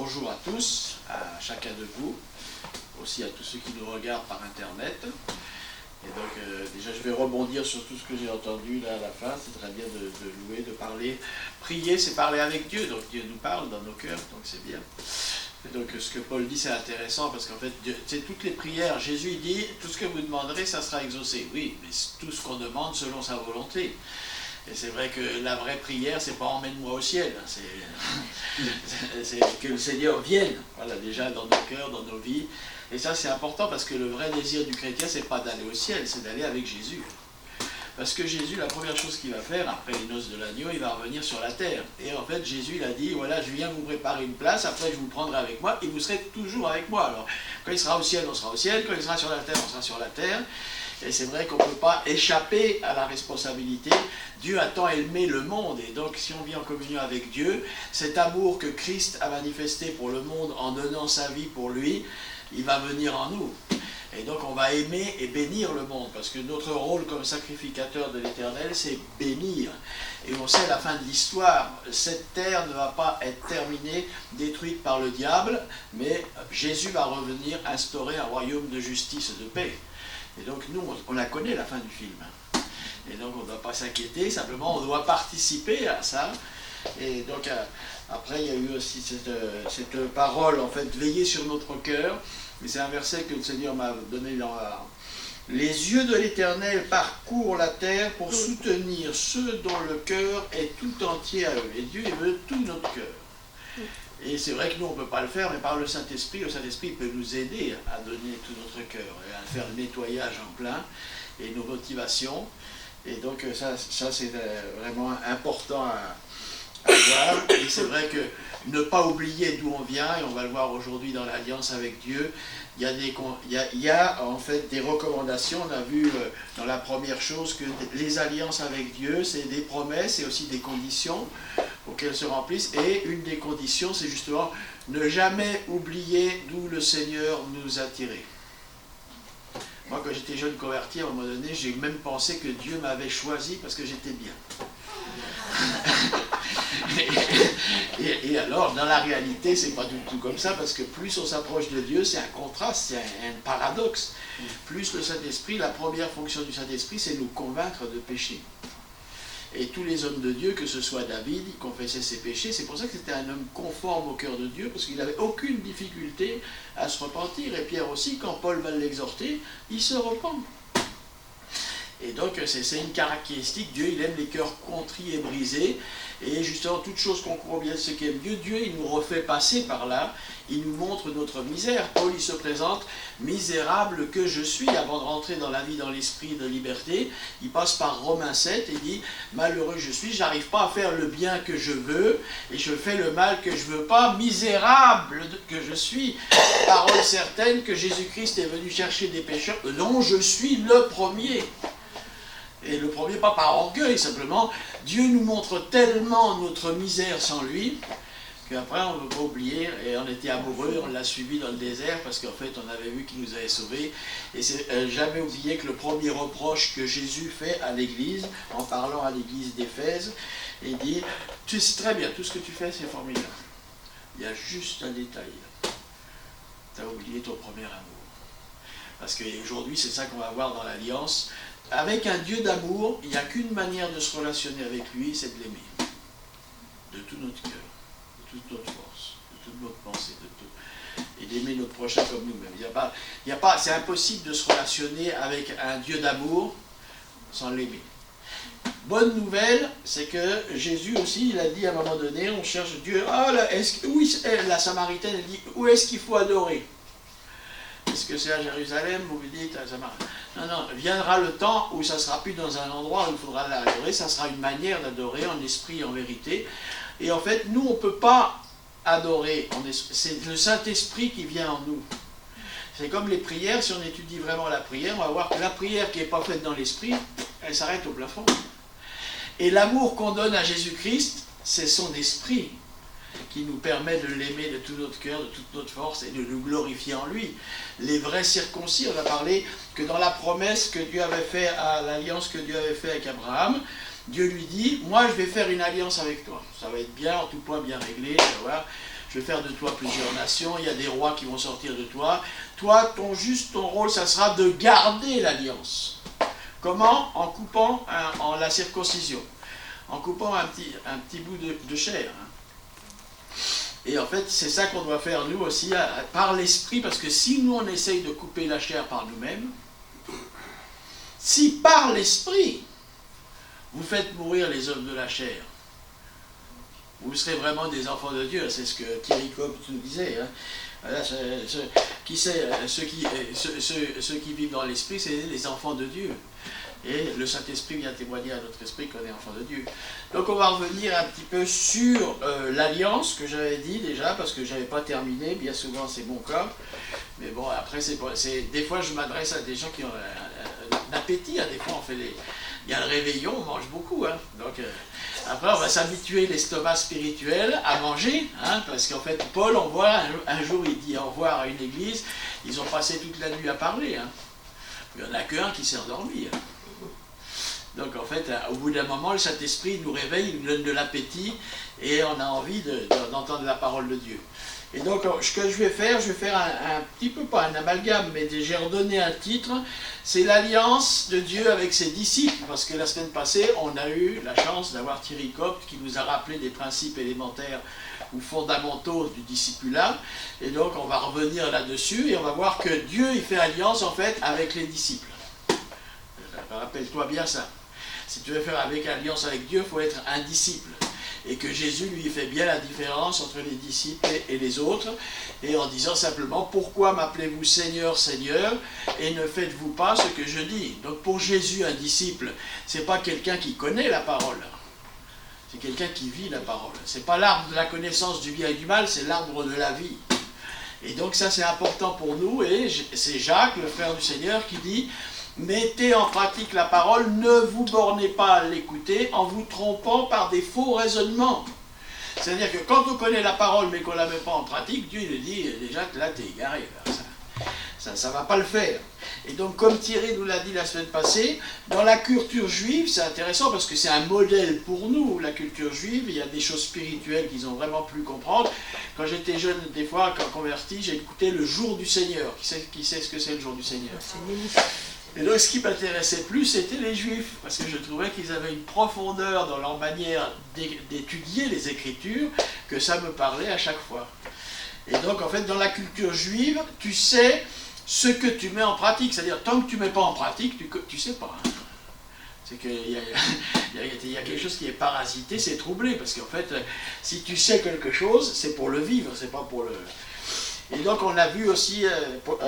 Bonjour à tous, à chacun de vous, aussi à tous ceux qui nous regardent par Internet. Et donc déjà je vais rebondir sur tout ce que j'ai entendu là à la fin. C'est très bien de louer, de parler. Prier, c'est parler avec Dieu, donc Dieu nous parle dans nos cœurs, donc c'est bien. Et donc ce que Paul dit, c'est intéressant parce qu'en fait, c'est toutes les prières. Jésus il dit, tout ce que vous demanderez, ça sera exaucé. Oui, mais tout ce qu'on demande selon sa volonté. Et c'est vrai que la vraie prière, c'est pas emmène-moi au ciel, c'est que le Seigneur vienne, voilà, déjà dans nos cœurs, dans nos vies. Et ça c'est important parce que le vrai désir du chrétien, c'est pas d'aller au ciel, c'est d'aller avec Jésus. Parce que Jésus, la première chose qu'il va faire, après les noces de l'agneau, il va revenir sur la terre. Et en fait, Jésus, il a dit, voilà, je viens vous préparer une place, après je vous prendrai avec moi, et vous serez toujours avec moi. Alors, quand il sera au ciel, on sera au ciel, quand il sera sur la terre, on sera sur la terre. Et c'est vrai qu'on ne peut pas échapper à la responsabilité. Dieu a tant aimé le monde, et donc si on vit en communion avec Dieu, cet amour que Christ a manifesté pour le monde en donnant sa vie pour lui, il va venir en nous. Et donc on va aimer et bénir le monde, parce que notre rôle comme sacrificateur de l'Éternel, c'est bénir. Et on sait à la fin de l'histoire, cette terre ne va pas être terminée, détruite par le diable, mais Jésus va revenir instaurer un royaume de justice et de paix. Et donc nous, on la connaît la fin du film. Et donc on ne doit pas s'inquiéter, simplement on doit participer à ça. Et donc après il y a eu aussi cette parole, en fait, veiller sur notre cœur. Et c'est un verset que le Seigneur m'a donné dans la... Les yeux de l'Éternel parcourent la terre pour soutenir ceux dont le cœur est tout entier à eux. Et Dieu, il veut tout notre cœur. Et c'est vrai que nous, on ne peut pas le faire, mais par le Saint-Esprit peut nous aider à donner tout notre cœur et à faire le nettoyage en plein et nos motivations. Et donc ça c'est vraiment important à voir. Et c'est vrai que ne pas oublier d'où on vient, et on va le voir aujourd'hui dans l'Alliance avec Dieu, il y a en fait des recommandations. On a vu dans la première chose que les alliances avec Dieu, c'est des promesses et aussi des conditions auxquelles se remplissent. Et une des conditions, c'est justement ne jamais oublier d'où le Seigneur nous a tirés. Moi, quand j'étais jeune converti, à un moment donné, j'ai même pensé que Dieu m'avait choisi parce que j'étais bien. Et alors, dans la réalité, c'est pas du tout comme ça, parce que plus on s'approche de Dieu, c'est un contraste, c'est un paradoxe. Plus le Saint-Esprit, la première fonction du Saint-Esprit, c'est nous convaincre de péché. Et tous les hommes de Dieu, que ce soit David, il confessait ses péchés. C'est pour ça que c'était un homme conforme au cœur de Dieu, parce qu'il n'avait aucune difficulté à se repentir. Et Pierre aussi, quand Paul va l'exhorter, il se repent. Et donc c'est une caractéristique. Dieu, il aime les cœurs contrits et brisés. Et justement, toute chose qu'on croit bien de ce qu'aime Dieu, Dieu, il nous refait passer par là. Il nous montre notre misère. Paul, il se présente, misérable que je suis, avant de rentrer dans la vie, dans l'esprit de liberté. Il passe par Romains 7 et dit, malheureux je suis, j'arrive pas à faire le bien que je veux, et je fais le mal que je veux pas, misérable que je suis. Parole certaine que Jésus-Christ est venu chercher des pécheurs, dont je suis le premier. Et le premier, pas par orgueil, simplement, Dieu nous montre tellement notre misère sans lui, qu'après on ne peut pas oublier, et on était amoureux, on l'a suivi dans le désert, parce qu'en fait on avait vu qu'il nous avait sauvés, et c'est jamais oublier que le premier reproche que Jésus fait à l'Église, en parlant à l'Église d'Éphèse, il dit, tu sais très bien, tout ce que tu fais c'est formidable, il y a juste un détail, tu as oublié ton premier amour. Parce qu'aujourd'hui c'est ça qu'on va voir dans l'Alliance. Avec un Dieu d'amour, il n'y a qu'une manière de se relationner avec lui, c'est de l'aimer. De tout notre cœur, de toute notre force, de toute notre pensée, de tout. Et d'aimer notre prochain comme nous-mêmes. C'est impossible de se relationner avec un Dieu d'amour sans l'aimer. Bonne nouvelle, c'est que Jésus aussi, il a dit à un moment donné, on cherche Dieu. Ah, là, la Samaritaine, elle dit, où est-ce qu'il faut adorer? Est-ce que c'est à Jérusalem ou vous dites à Samarie? Non, viendra le temps où ça ne sera plus dans un endroit où il faudra l'adorer, ça sera une manière d'adorer en esprit et en vérité. Et en fait, nous, on ne peut pas adorer, c'est le Saint-Esprit qui vient en nous. C'est comme les prières, si on étudie vraiment la prière, on va voir que la prière qui n'est pas faite dans l'esprit, elle s'arrête au plafond. Et l'amour qu'on donne à Jésus-Christ, c'est son esprit qui nous permet de l'aimer de tout notre cœur, de toute notre force et de nous glorifier en lui. Les vrais circoncis, on a parlé que dans la promesse que Dieu avait faite, à l'alliance que Dieu avait faite avec Abraham, Dieu lui dit, moi je vais faire une alliance avec toi. Ça va être bien, en tout point bien réglé, voilà. je vais faire de toi plusieurs nations, il y a des rois qui vont sortir de toi. Toi, ton rôle, ça sera de garder l'alliance. Comment? En coupant en la circoncision, en coupant un petit bout de chair. Et en fait, c'est ça qu'on doit faire nous aussi, par l'esprit, parce que si nous on essaye de couper la chair par nous-mêmes, si par l'esprit, vous faites mourir les hommes de la chair, vous serez vraiment des enfants de Dieu. C'est ce que Thierry Cobb nous disait. Hein. Voilà, ceux qui vivent dans l'esprit, c'est les enfants de Dieu. Et le Saint-Esprit vient témoigner à notre esprit qu'on est enfant de Dieu. Donc on va revenir un petit peu sur l'alliance que j'avais dit déjà, parce que je n'avais pas terminé, bien souvent c'est mon cas. Mais bon, après, des fois je m'adresse à des gens qui ont un appétit, hein. Des fois on fait il y a le réveillon, on mange beaucoup. Hein. Donc après on va s'habituer l'estomac spirituel à manger, hein, parce qu'en fait Paul, on voit, un jour il dit au revoir à une église, ils ont passé toute la nuit à parler. Hein. Il n'y en a qu'un qui s'est endormi. Hein. Donc en fait, au bout d'un moment, le Saint-Esprit nous réveille, il nous donne de l'appétit et on a envie d'entendre la parole de Dieu. Et donc ce que je vais faire un petit peu, pas un amalgame, mais j'ai redonné un titre, c'est l'alliance de Dieu avec ses disciples, parce que la semaine passée, on a eu la chance d'avoir Thierry Cobb qui nous a rappelé des principes élémentaires ou fondamentaux du discipulat, et donc on va revenir là-dessus et on va voir que Dieu il fait alliance en fait avec les disciples. Rappelle-toi bien ça. Si tu veux faire alliance avec Dieu, il faut être un disciple. Et que Jésus, lui, fait bien la différence entre les disciples et les autres, et en disant simplement, pourquoi m'appelez-vous Seigneur, Seigneur, et ne faites-vous pas ce que je dis? Donc pour Jésus, un disciple, c'est pas quelqu'un qui connaît la parole, c'est quelqu'un qui vit la parole. C'est pas l'arbre de la connaissance du bien et du mal, c'est l'arbre de la vie. Et donc ça, c'est important pour nous, et c'est Jacques, le frère du Seigneur, qui dit, mettez en pratique la parole, ne vous bornez pas à l'écouter en vous trompant par des faux raisonnements. C'est-à-dire que quand on connaît la parole mais qu'on ne la met pas en pratique, Dieu il dit déjà que là tu es égaré, ça ne va pas le faire. Et donc comme Thierry nous l'a dit la semaine passée, dans la culture juive, c'est intéressant parce que c'est un modèle pour nous, la culture juive, il y a des choses spirituelles qu'ils ont vraiment pu comprendre. Quand j'étais jeune, des fois, quand converti, j'ai écouté le jour du Seigneur. Qui sait ce que c'est le jour du Seigneur? Et donc ce qui m'intéressait plus, c'était les Juifs, parce que je trouvais qu'ils avaient une profondeur dans leur manière d'étudier les Écritures, que ça me parlait à chaque fois. Et donc en fait, dans la culture juive, tu sais ce que tu mets en pratique, c'est-à-dire tant que tu ne mets pas en pratique, tu ne sais pas. Hein. C'est qu'il y a quelque chose qui est parasité, c'est troublé, parce qu'en fait, si tu sais quelque chose, c'est pour le vivre, c'est pas pour le... Et donc on a vu aussi,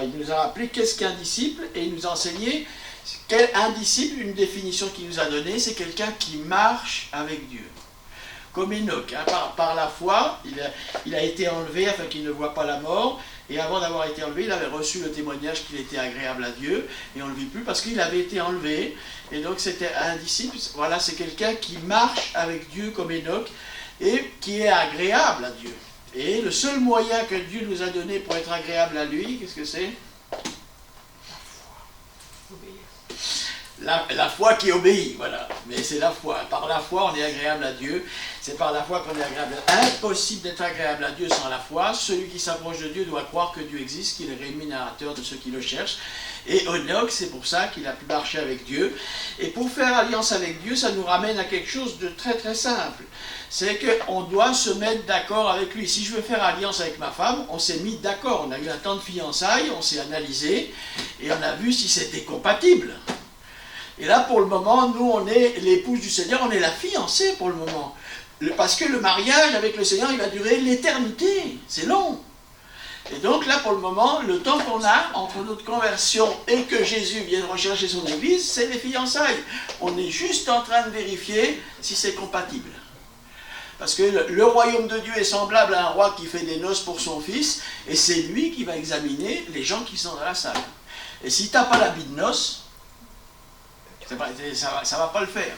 il nous a rappelé qu'est-ce qu'un disciple, et il nous a enseigné qu'un disciple, une définition qu'il nous a donnée, c'est quelqu'un qui marche avec Dieu. Comme Enoch, hein, par la foi, il a été enlevé afin qu'il ne voit pas la mort, et avant d'avoir été enlevé, il avait reçu le témoignage qu'il était agréable à Dieu, et on ne le vit plus parce qu'il avait été enlevé, et donc c'était un disciple, voilà, c'est quelqu'un qui marche avec Dieu comme Enoch, et qui est agréable à Dieu. Et le seul moyen que Dieu nous a donné pour être agréable à lui, qu'est-ce que c'est? La foi qui obéit, voilà. Mais c'est la foi. Par la foi, on est agréable à Dieu. C'est par la foi qu'on est agréable à Dieu. Impossible d'être agréable à Dieu sans la foi. Celui qui s'approche de Dieu doit croire que Dieu existe, qu'il est rémunérateur de ceux qui le cherchent. Et Enoch, c'est pour ça qu'il a pu marcher avec Dieu. Et pour faire alliance avec Dieu, ça nous ramène à quelque chose de très très simple. C'est qu'on doit se mettre d'accord avec lui. Si je veux faire alliance avec ma femme, on s'est mis d'accord. On a eu un temps de fiançailles, on s'est analysé, et on a vu si c'était compatible. Et là, pour le moment, nous, on est l'épouse du Seigneur, on est la fiancée pour le moment. Parce que le mariage avec le Seigneur, il va durer l'éternité. C'est long. Et donc là, pour le moment, le temps qu'on a entre notre conversion et que Jésus vienne rechercher son Église, c'est les fiançailles. On est juste en train de vérifier si c'est compatible. Parce que le royaume de Dieu est semblable à un roi qui fait des noces pour son fils, et c'est lui qui va examiner les gens qui sont dans la salle. Et si tu n'as pas l'habit de noces, ça va pas le faire.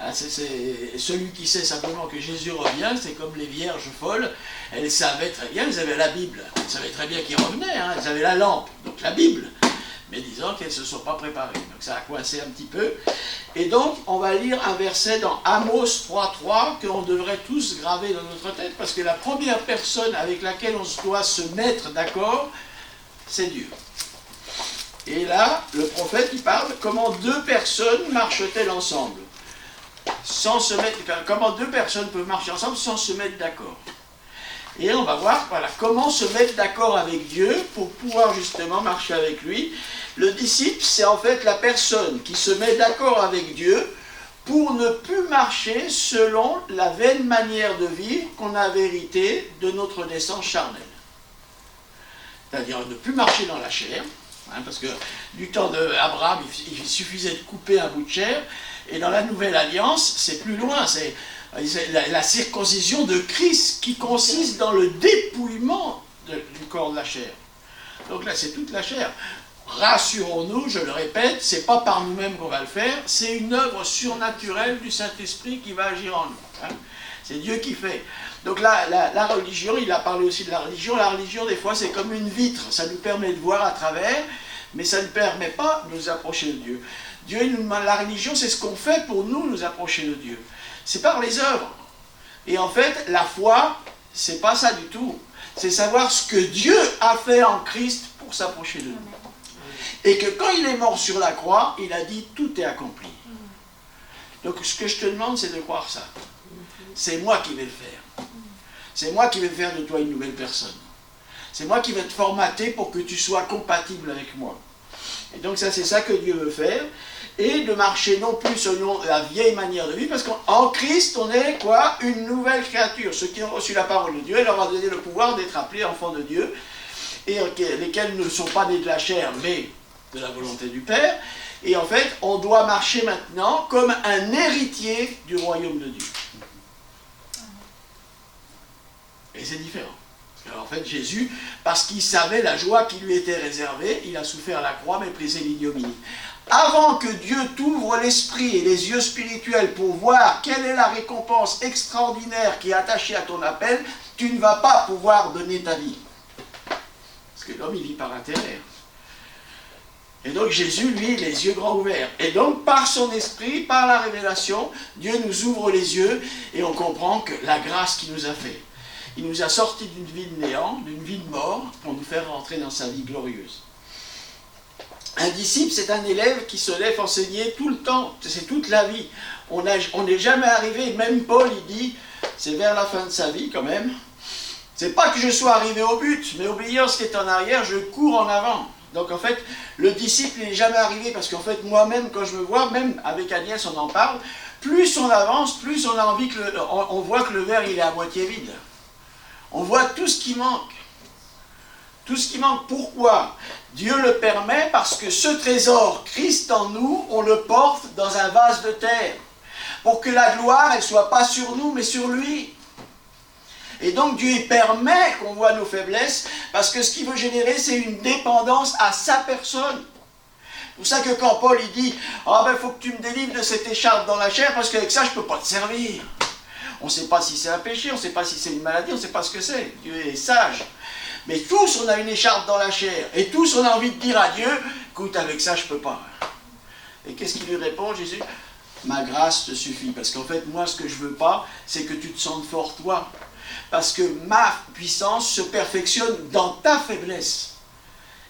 Hein, c'est celui qui sait simplement que Jésus revient, c'est comme les vierges folles, elles savaient très bien, elles avaient la Bible, elles savaient très bien qu'il revenait, hein, elles avaient la lampe, donc la Bible. mais disons qu'elles ne se sont pas préparées. Donc ça a coincé un petit peu. Et donc, on va lire un verset dans Amos 3.3 qu'on devrait tous graver dans notre tête, parce que la première personne avec laquelle on doit se mettre d'accord, c'est Dieu. Et là, le prophète, il parle comment deux personnes marchent-elles ensemble sans se mettre, comment deux personnes peuvent marcher ensemble sans se mettre d'accord. Et on va voir, voilà, comment se mettre d'accord avec Dieu pour pouvoir justement marcher avec lui. Le disciple, c'est en fait la personne qui se met d'accord avec Dieu pour ne plus marcher selon la vaine manière de vivre qu'on a héritée de notre naissance charnelle. C'est-à-dire ne plus marcher dans la chair, parce que du temps d'Abraham, il suffisait de couper un bout de chair, et dans la Nouvelle Alliance, c'est plus loin, c'est la circoncision de Christ qui consiste dans le dépouillement du corps de la chair. Donc là, c'est toute la chair. Rassurons-nous, je le répète, c'est pas par nous-mêmes qu'on va le faire, c'est une œuvre surnaturelle du Saint-Esprit qui va agir en nous. C'est Dieu qui fait. Donc là, la religion, il a parlé aussi de la religion. La religion, des fois, c'est comme une vitre. Ça nous permet de voir à travers, mais ça ne permet pas de nous approcher de Dieu. La religion, c'est ce qu'on fait pour nous approcher de Dieu. C'est par les œuvres. Et en fait, la foi, c'est pas ça du tout. C'est savoir ce que Dieu a fait en Christ pour s'approcher de nous. Et que quand il est mort sur la croix, il a dit tout est accompli. Donc ce que je te demande, c'est de croire ça. C'est moi qui vais le faire. C'est moi qui vais faire de toi une nouvelle personne. C'est moi qui vais te formater pour que tu sois compatible avec moi. Et donc ça, c'est ça que Dieu veut faire. Et de marcher non plus selon la vieille manière de vivre, parce qu'en Christ, on est quoi? Une nouvelle créature. Ceux qui ont reçu la parole de Dieu, il leur a donné le pouvoir d'être appelés enfants de Dieu, et lesquels ne sont pas nés de la chair, mais de la volonté du Père. Et en fait, on doit marcher maintenant comme un héritier du royaume de Dieu. Et c'est différent. Alors en fait, Jésus, parce qu'il savait la joie qui lui était réservée, il a souffert la croix, méprisé l'ignominie. Avant que Dieu t'ouvre l'esprit et les yeux spirituels pour voir quelle est la récompense extraordinaire qui est attachée à ton appel, tu ne vas pas pouvoir donner ta vie. Parce que l'homme, il vit par intérêt. Et donc Jésus, lui, les yeux grands ouverts. Et donc par son esprit, par la révélation, Dieu nous ouvre les yeux et on comprend que la grâce qu'il nous a fait. Il nous a sortis d'une vie de néant, d'une vie de mort, pour nous faire rentrer dans sa vie glorieuse. Un disciple, c'est un élève qui se lève enseigner tout le temps, c'est toute la vie. On n'est jamais arrivé, même Paul, il dit, c'est vers la fin de sa vie quand même, c'est pas que je sois arrivé au but, mais oubliant ce qui est en arrière, je cours en avant. Donc en fait, le disciple n'est jamais arrivé, parce qu'en fait, moi-même, quand je me vois, même avec Agnès, on en parle, plus on avance, plus on a envie on voit que le verre, il est à moitié vide. On voit tout ce qui manque. Tout ce qui manque, pourquoi? Dieu le permet parce que ce trésor, Christ en nous, on le porte dans un vase de terre. Pour que la gloire, elle ne soit pas sur nous, mais sur lui. Et donc Dieu permet qu'on voit nos faiblesses, parce que ce qu'il veut générer, c'est une dépendance à sa personne. C'est pour ça que quand Paul il dit « Ah ben, il faut que tu me délivres de cette écharpe dans la chair, parce qu'avec ça, je ne peux pas te servir. » On ne sait pas si c'est un péché, on ne sait pas si c'est une maladie, on ne sait pas ce que c'est. Dieu est sage. Mais tous, on a une écharpe dans la chair. Et tous, on a envie de dire à Dieu, écoute, avec ça, je ne peux pas. Et qu'est-ce qu'il lui répond, Jésus? Ma grâce te suffit. Parce qu'en fait, moi, ce que je ne veux pas, c'est que tu te sentes fort, toi. Parce que ma puissance se perfectionne dans ta faiblesse.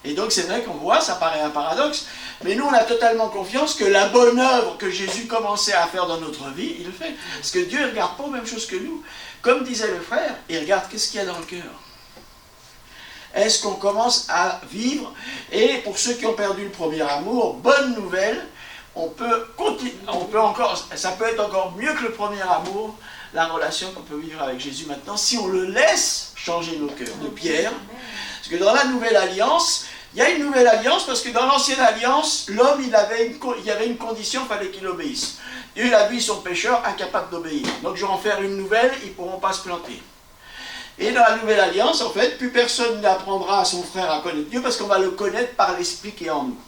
Et donc, c'est vrai qu'on voit, ça paraît un paradoxe, mais nous, on a totalement confiance que la bonne œuvre que Jésus commençait à faire dans notre vie, il le fait. Parce que Dieu ne regarde pas la même chose que nous. Comme disait le frère, il regarde qu'est-ce qu'il y a dans le cœur. Est-ce qu'on commence à vivre? Et pour ceux qui ont perdu le premier amour, bonne nouvelle, on peut encore, ça peut être encore mieux que le premier amour, la relation qu'on peut vivre avec Jésus maintenant, si on le laisse changer nos cœurs de pierre. Parce que dans la nouvelle alliance, il y a une nouvelle alliance, parce que dans l'ancienne alliance, l'homme, il y avait une condition, il fallait qu'il obéisse. Dieu, lui, son pécheur, incapable d'obéir. Donc je vais en faire une nouvelle, ils ne pourront pas se planter. Et dans la nouvelle alliance, en fait, plus personne n'apprendra à son frère à connaître Dieu, parce qu'on va le connaître par l'Esprit qui est en nous.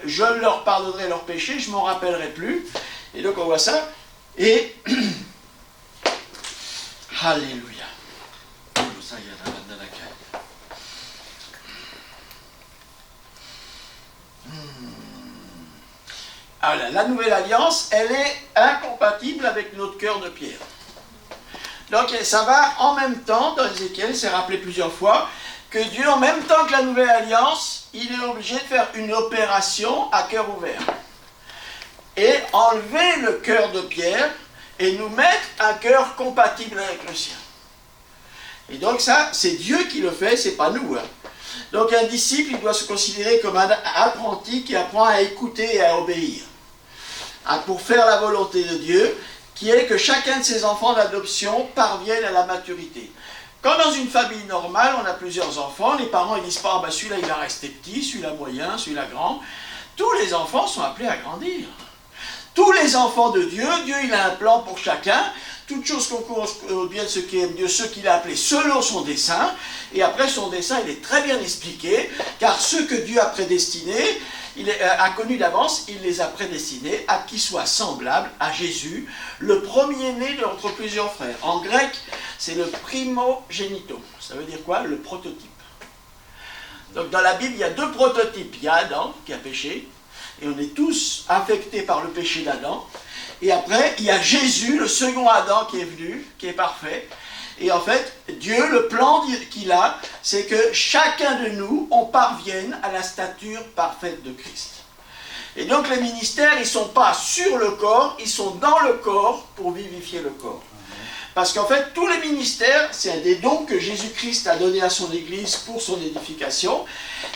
Je leur pardonnerai leurs péchés, je ne m'en rappellerai plus. Et donc on voit ça. Et Alléluia. Alors, la nouvelle alliance, elle est incompatible avec notre cœur de pierre. Donc ça va en même temps, dans Ézéchiel, c'est rappelé plusieurs fois, que Dieu, en même temps que la nouvelle alliance, il est obligé de faire une opération à cœur ouvert. Et enlever le cœur de pierre et nous mettre un cœur compatible avec le sien. Et donc ça, c'est Dieu qui le fait, c'est pas nous. Donc un disciple, il doit se considérer comme un apprenti qui apprend à écouter et à obéir. Pour faire la volonté de Dieu, qui est que chacun de ses enfants d'adoption parvienne à la maturité. Quand dans une famille normale, on a plusieurs enfants, les parents ne disent pas, ah, celui-là il va rester petit, celui-là moyen, celui-là grand. Tous les enfants sont appelés à grandir. Tous les enfants de Dieu, Dieu il a un plan pour chacun, toute chose concourt au bien de ceux qui aiment Dieu, ceux qu'il a appelés selon son dessein, et après son dessein il est très bien expliqué, car ceux que Dieu a prédestinés, il a connu d'avance, il les a prédestinés à qu'ils soient semblables à Jésus, le premier-né d'entre plusieurs frères. En grec, c'est le primogénito. Ça veut dire quoi? Le prototype. Donc dans la Bible, il y a deux prototypes. Il y a Adam qui a péché, et on est tous affectés par le péché d'Adam. Et après, il y a Jésus, le second Adam qui est venu, qui est parfait. Et en fait, Dieu, le plan qu'il a, c'est que chacun de nous, on parvienne à la stature parfaite de Christ. Et donc les ministères, ils ne sont pas sur le corps, ils sont dans le corps pour vivifier le corps. Parce qu'en fait, tous les ministères, c'est un des dons que Jésus-Christ a donné à son Église pour son édification.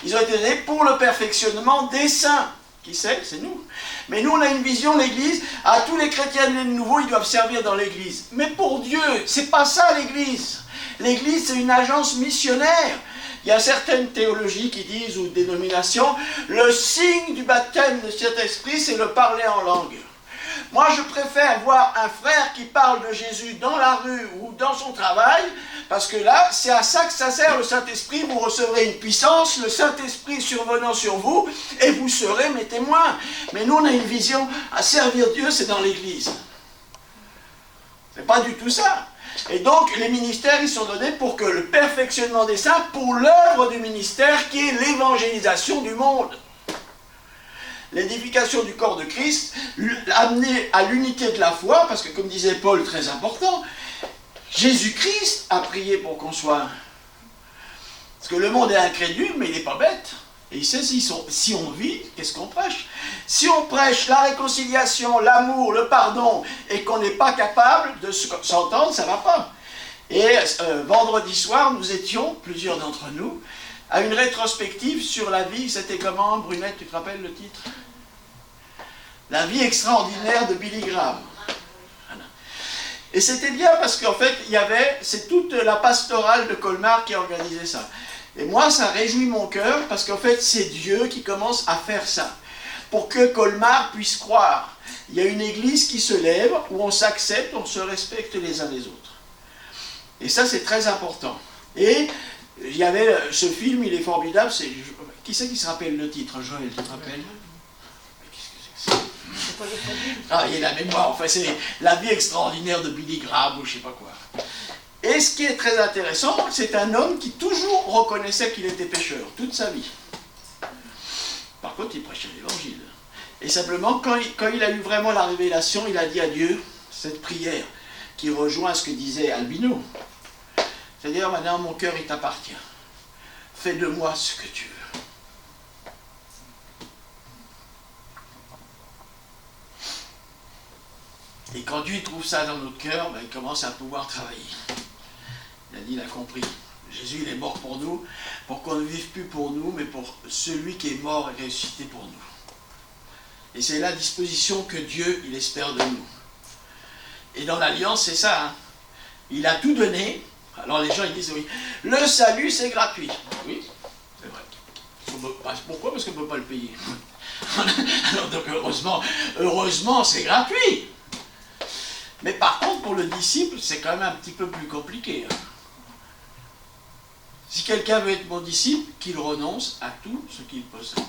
Ils ont été donnés pour le perfectionnement des saints. Qui c'est? C'est nous. Mais nous, on a une vision, l'Église, tous les chrétiens nés de nouveau, ils doivent servir dans l'Église. Mais pour Dieu, c'est pas ça l'Église. L'Église, c'est une agence missionnaire. Il y a certaines théologies qui disent, ou dénominations, le signe du baptême de Saint-Esprit, c'est le parler en langue. Moi, je préfère voir un frère qui parle de Jésus dans la rue ou dans son travail, parce que là, c'est à ça que ça sert le Saint-Esprit. Vous recevrez une puissance, le Saint-Esprit survenant sur vous, et vous serez mes témoins. Mais nous, on a une vision, à servir Dieu, c'est dans l'Église. C'est pas du tout ça. Et donc, les ministères, ils sont donnés pour que le perfectionnement des saints, pour l'œuvre du ministère, qui est l'évangélisation du monde. L'édification du corps de Christ, amener à l'unité de la foi, parce que comme disait Paul, très important, Jésus-Christ a prié pour qu'on soit... Parce que le monde est incrédule, mais il n'est pas bête. Et il sait si on vit, qu'est-ce qu'on prêche? Si on prêche la réconciliation, l'amour, le pardon, et qu'on n'est pas capable de s'entendre, ça ne va pas. Et vendredi soir, nous étions, plusieurs d'entre nous, à une rétrospective sur la vie. C'était comment, Brunette, tu te rappelles le titre? La vie extraordinaire de Billy Graham. Voilà. Et c'était bien parce qu'en fait, c'est toute la pastorale de Colmar qui organisait ça. Et moi, ça réjouit mon cœur parce qu'en fait, c'est Dieu qui commence à faire ça. Pour que Colmar puisse croire. Il y a une église qui se lève où on s'accepte, on se respecte les uns les autres. Et ça, c'est très important. Et il y avait ce film, il est formidable. Qui c'est qui se rappelle le titre? Joël, tu te rappelles? Qu'est-ce que c'est que ça? Il y a la mémoire. Enfin, c'est La vie extraordinaire de Billy Graham ou je ne sais pas quoi. Et ce qui est très intéressant, c'est un homme qui toujours reconnaissait qu'il était pécheur, toute sa vie. Par contre, il prêchait l'évangile. Et simplement, quand il a eu vraiment la révélation, il a dit à Dieu cette prière qui rejoint ce que disait Albino. C'est-à-dire, maintenant, mon cœur, il t'appartient. Fais de moi ce que tu veux. Et quand Dieu trouve ça dans notre cœur, il commence à pouvoir travailler. Il a dit, il a compris. Jésus, il est mort pour nous, pour qu'on ne vive plus pour nous, mais pour celui qui est mort et ressuscité pour nous. Et c'est la disposition que Dieu, il espère de nous. Et dans l'Alliance, c'est ça. Hein. Il a tout donné. Alors les gens, ils disent, oui, le salut, c'est gratuit. Oui, c'est vrai. Pourquoi? Parce qu'on ne peut pas le payer. Alors donc, heureusement, c'est gratuit. Mais par contre, pour le disciple, c'est quand même un petit peu plus compliqué. Hein. Si quelqu'un veut être mon disciple, qu'il renonce à tout ce qu'il possède.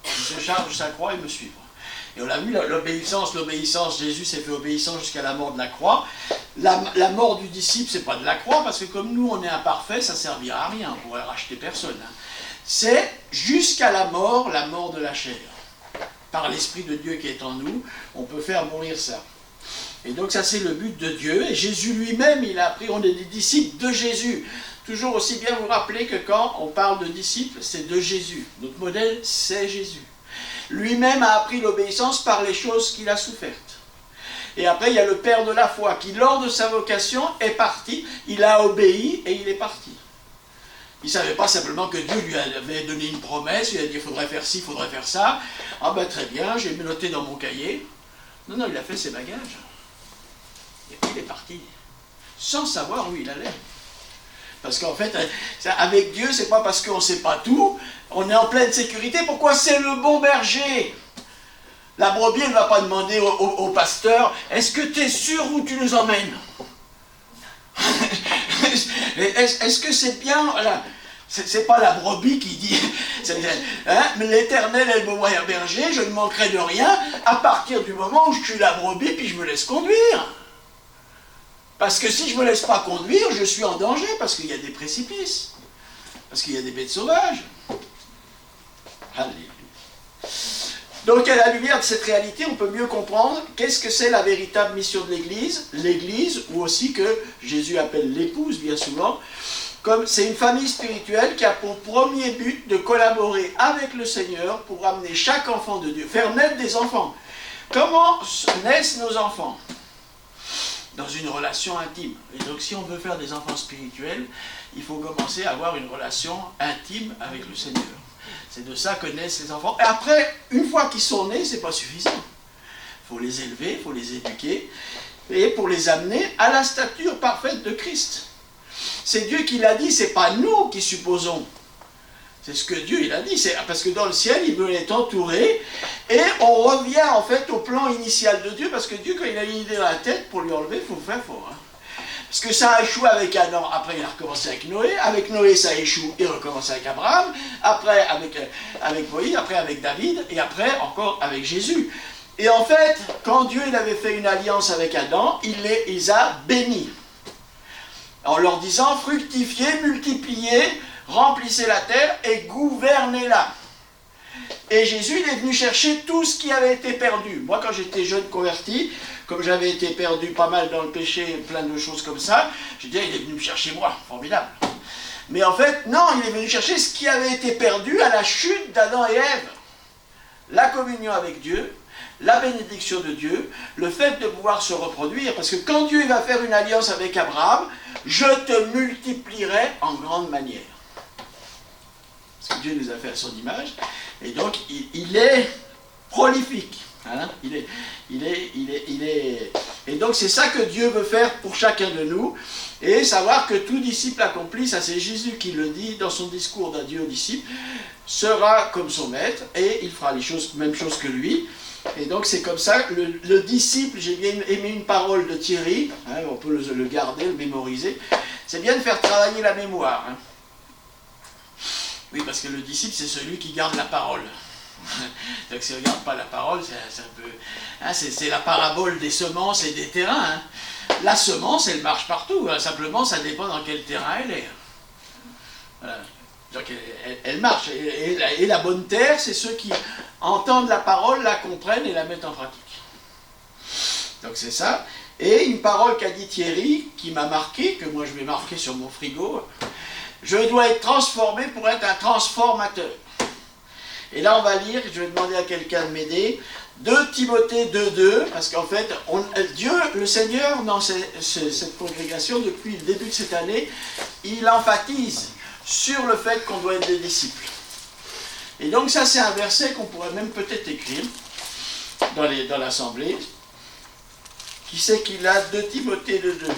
Il se charge de sa croix et me suivre. Et on l'a vu, l'obéissance, Jésus s'est fait obéissant jusqu'à la mort de la croix. La mort du disciple, c'est pas de la croix, parce que comme nous, on est imparfait, ça ne servira à rien, on pourrait racheter personne. Hein. C'est jusqu'à la mort de la chair. par l'Esprit de Dieu qui est en nous, on peut faire mourir ça. Et donc ça c'est le but de Dieu, et Jésus lui-même, il a appris, on est des disciples de Jésus. Toujours aussi bien vous rappeler que quand on parle de disciples, c'est de Jésus. Notre modèle, c'est Jésus. Lui-même a appris l'obéissance par les choses qu'il a souffertes. Et après, il y a le Père de la foi qui, lors de sa vocation, est parti, il a obéi et il est parti. Il ne savait pas simplement que Dieu lui avait donné une promesse, il a dit il faudrait faire ci, il faudrait faire ça. Ah ben très bien, j'ai noté dans mon cahier. Non, non, il a fait ses bagages. Et puis il est parti, sans savoir où il allait. Parce qu'en fait, avec Dieu, c'est pas parce qu'on ne sait pas tout, on est en pleine sécurité. Pourquoi? C'est le bon berger. La brebis, elle ne va pas demander au pasteur, est-ce que tu es sûr où tu nous emmènes? Est-ce que c'est bien? Voilà. C'est pas la brebis qui dit, hein, mais l'Éternel est le bon berger, je ne manquerai de rien à partir du moment où je suis la brebis, puis je me laisse conduire. Parce que si je ne me laisse pas conduire, je suis en danger, parce qu'il y a des précipices, parce qu'il y a des bêtes sauvages. Alléluia. Donc à la lumière de cette réalité, on peut mieux comprendre qu'est-ce que c'est la véritable mission de l'Église. L'Église, ou aussi que Jésus appelle l'épouse bien souvent, comme c'est une famille spirituelle qui a pour premier but de collaborer avec le Seigneur pour amener chaque enfant de Dieu, faire naître des enfants. Comment naissent nos enfants? Dans une relation intime. Et donc si on veut faire des enfants spirituels, il faut commencer à avoir une relation intime avec le Seigneur. C'est de ça que naissent les enfants. Et après, une fois qu'ils sont nés, c'est pas suffisant. Il faut les élever, il faut les éduquer, et pour les amener à la stature parfaite de Christ. C'est Dieu qui l'a dit, c'est pas nous qui supposons. C'est ce que Dieu il a dit, parce que dans le ciel, il veut être entouré, et on revient en fait au plan initial de Dieu, parce que Dieu, quand il a une idée dans la tête, pour lui enlever, il faut faire fort. Hein. Parce que ça a échoué avec Adam, après il a recommencé avec Noé ça échoue, il recommence avec Abraham, après avec Moïse, après avec David, et après encore avec Jésus. Et en fait, quand Dieu il avait fait une alliance avec Adam, il les a bénis. En leur disant, fructifiez, multipliez, remplissez la terre et gouvernez-la. Et Jésus, il est venu chercher tout ce qui avait été perdu. Moi, quand j'étais jeune converti, comme j'avais été perdu pas mal dans le péché, plein de choses comme ça, j'ai dit, il est venu me chercher moi, formidable. Mais en fait, non, il est venu chercher ce qui avait été perdu à la chute d'Adam et Ève. La communion avec Dieu, la bénédiction de Dieu, le fait de pouvoir se reproduire. Parce que quand Dieu va faire une alliance avec Abraham, je te multiplierai en grande manière. Parce que Dieu nous a fait à son image, et donc il est prolifique. Hein? Et donc c'est ça que Dieu veut faire pour chacun de nous, et savoir que tout disciple accompli, ça c'est Jésus qui le dit dans son discours d'adieu aux disciples, sera comme son maître, et il fera les choses, même chose que lui. Et donc c'est comme ça, le disciple, j'ai bien aimé une parole de Thierry, hein, on peut le garder, le mémoriser, c'est bien de faire travailler la mémoire. Hein. Oui, parce que le disciple, c'est celui qui garde la parole. Donc s'il ne regarde pas la parole, c'est un peu... Hein, c'est la parabole des semences et des terrains. Hein. La semence, elle marche partout, hein, simplement ça dépend dans quel terrain elle est. Voilà. Donc elle marche. Et la bonne terre, c'est ceux qui entendent la parole, la comprennent et la mettent en pratique. Donc c'est ça. Et une parole qu'a dit Thierry, qui m'a marqué, que moi je vais marquer sur mon frigo, je dois être transformé pour être un transformateur. Et là on va lire, je vais demander à quelqu'un de m'aider, 2 Timothée 2,2, parce qu'en fait, Dieu, le Seigneur, dans cette congrégation, depuis le début de cette année, il emphasise sur le fait qu'on doit être des disciples. Et donc ça c'est un verset qu'on pourrait même peut-être écrire dans l'assemblée. Qui c'est qu'il a 2 Timothée 2,2.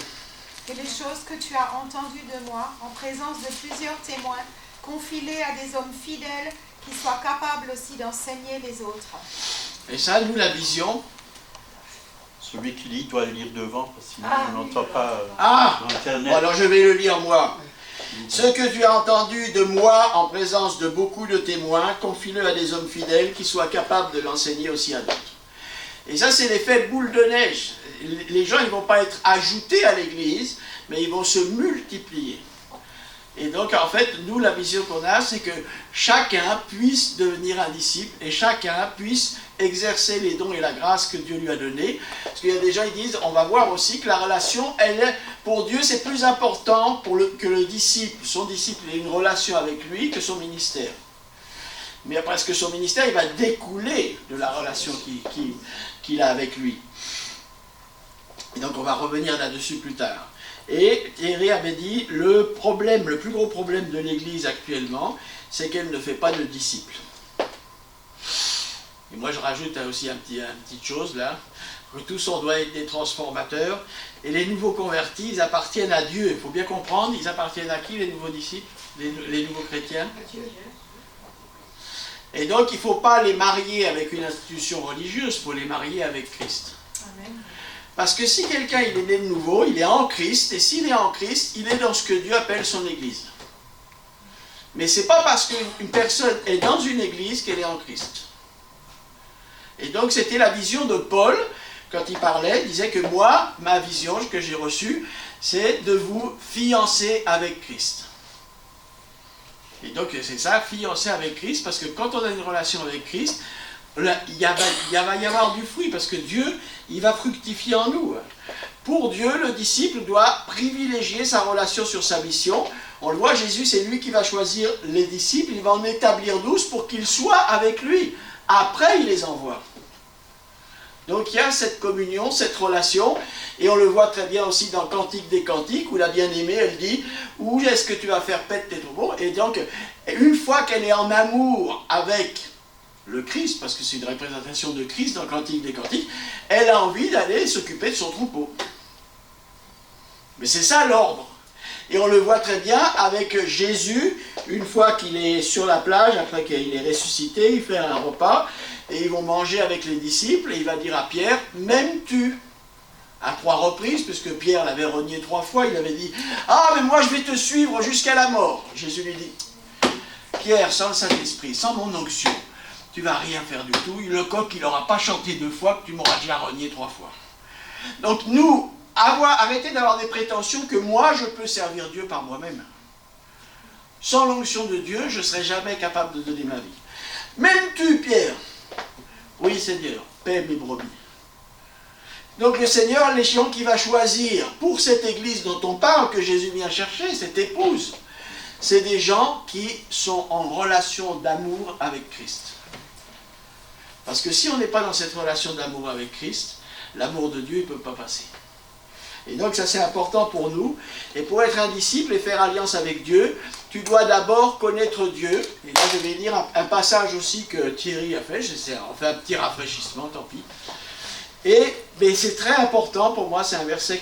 Et les choses que tu as entendues de moi, en présence de plusieurs témoins, confie-les à des hommes fidèles qui soient capables aussi d'enseigner les autres. Et ça, nous, la vision. Celui qui lit doit le lire devant, parce que sinon on n'entend pas dans Internet. Bon, alors je vais le lire moi. Ce que tu as entendu de moi en présence de beaucoup de témoins, confie-le à des hommes fidèles qui soient capables de l'enseigner aussi à d'autres. Et ça, c'est l'effet boule de neige. Les gens, ils ne vont pas être ajoutés à l'Église, mais ils vont se multiplier. Et donc, en fait, nous, la vision qu'on a, c'est que chacun puisse devenir un disciple et chacun puisse exercer les dons et la grâce que Dieu lui a donnés. Parce qu'il y a des gens qui disent, on va voir aussi que la relation, elle est, pour Dieu, c'est plus important que le disciple, son disciple ait une relation avec lui que son ministère. Mais parce que son ministère, il va découler de la relation qu'il a avec lui. Et donc, on va revenir là-dessus plus tard. Et Thierry avait dit, le plus gros problème de l'Église actuellement, c'est qu'elle ne fait pas de disciples. Et moi je rajoute aussi une petite chose là, que tous on doit être des transformateurs, et les nouveaux convertis, ils appartiennent à Dieu. Il faut bien comprendre, ils appartiennent à qui les nouveaux disciples, les nouveaux chrétiens? Et donc il ne faut pas les marier avec une institution religieuse, il faut les marier avec Christ. Amen. Parce que si quelqu'un il est né de nouveau, il est en Christ, et s'il est en Christ, il est dans ce que Dieu appelle son Église. Mais ce n'est pas parce qu'une personne est dans une Église qu'elle est en Christ. Et donc c'était la vision de Paul, quand il parlait, il disait que moi, ma vision que j'ai reçue, c'est de vous fiancer avec Christ. Et donc c'est ça, fiancer avec Christ, parce que quand on a une relation avec Christ, il va y avoir du fruit, parce que Dieu, il va fructifier en nous. Pour Dieu, le disciple doit privilégier sa relation sur sa mission. On le voit, Jésus, c'est lui qui va choisir les disciples, il va en établir 12 pour qu'ils soient avec lui. Après, il les envoie. Donc il y a cette communion, cette relation, et on le voit très bien aussi dans Cantique des Cantiques, où la bien-aimée, elle dit « Où est-ce que tu vas faire paître tes troupeaux ?» Et donc, une fois qu'elle est en amour avec le Christ, parce que c'est une représentation de Christ dans Cantique des Cantiques, elle a envie d'aller s'occuper de son troupeau. Mais c'est ça l'ordre. Et on le voit très bien avec Jésus, une fois qu'il est sur la plage, après qu'il est ressuscité, il fait un repas, et ils vont manger avec les disciples, et il va dire à Pierre, « M'aimes-tu » à 3 reprises, puisque Pierre l'avait renié 3 fois, il avait dit, « Ah, mais moi je vais te suivre jusqu'à la mort » Jésus lui dit, « Pierre, sans le Saint-Esprit, sans mon onction, tu vas rien faire du tout, le coq il n'aura pas chanté 2 fois, que tu m'auras déjà renié 3 fois. » Donc nous, arrêtez d'avoir des prétentions que moi je peux servir Dieu par moi-même. Sans l'onction de Dieu, je ne serai jamais capable de donner ma vie. M'aimes-tu, Pierre? Oui, Seigneur, paie mes brebis. Donc le Seigneur, les gens qu'il va choisir pour cette église dont on parle, que Jésus vient chercher, cette épouse, c'est des gens qui sont en relation d'amour avec Christ. Parce que si on n'est pas dans cette relation d'amour avec Christ, l'amour de Dieu ne peut pas passer. Et donc ça c'est important pour nous. Et pour être un disciple et faire alliance avec Dieu, tu dois d'abord connaître Dieu. Et là je vais lire un passage aussi que Thierry a fait. On fait un petit rafraîchissement, tant pis. Mais c'est très important pour moi, c'est un verset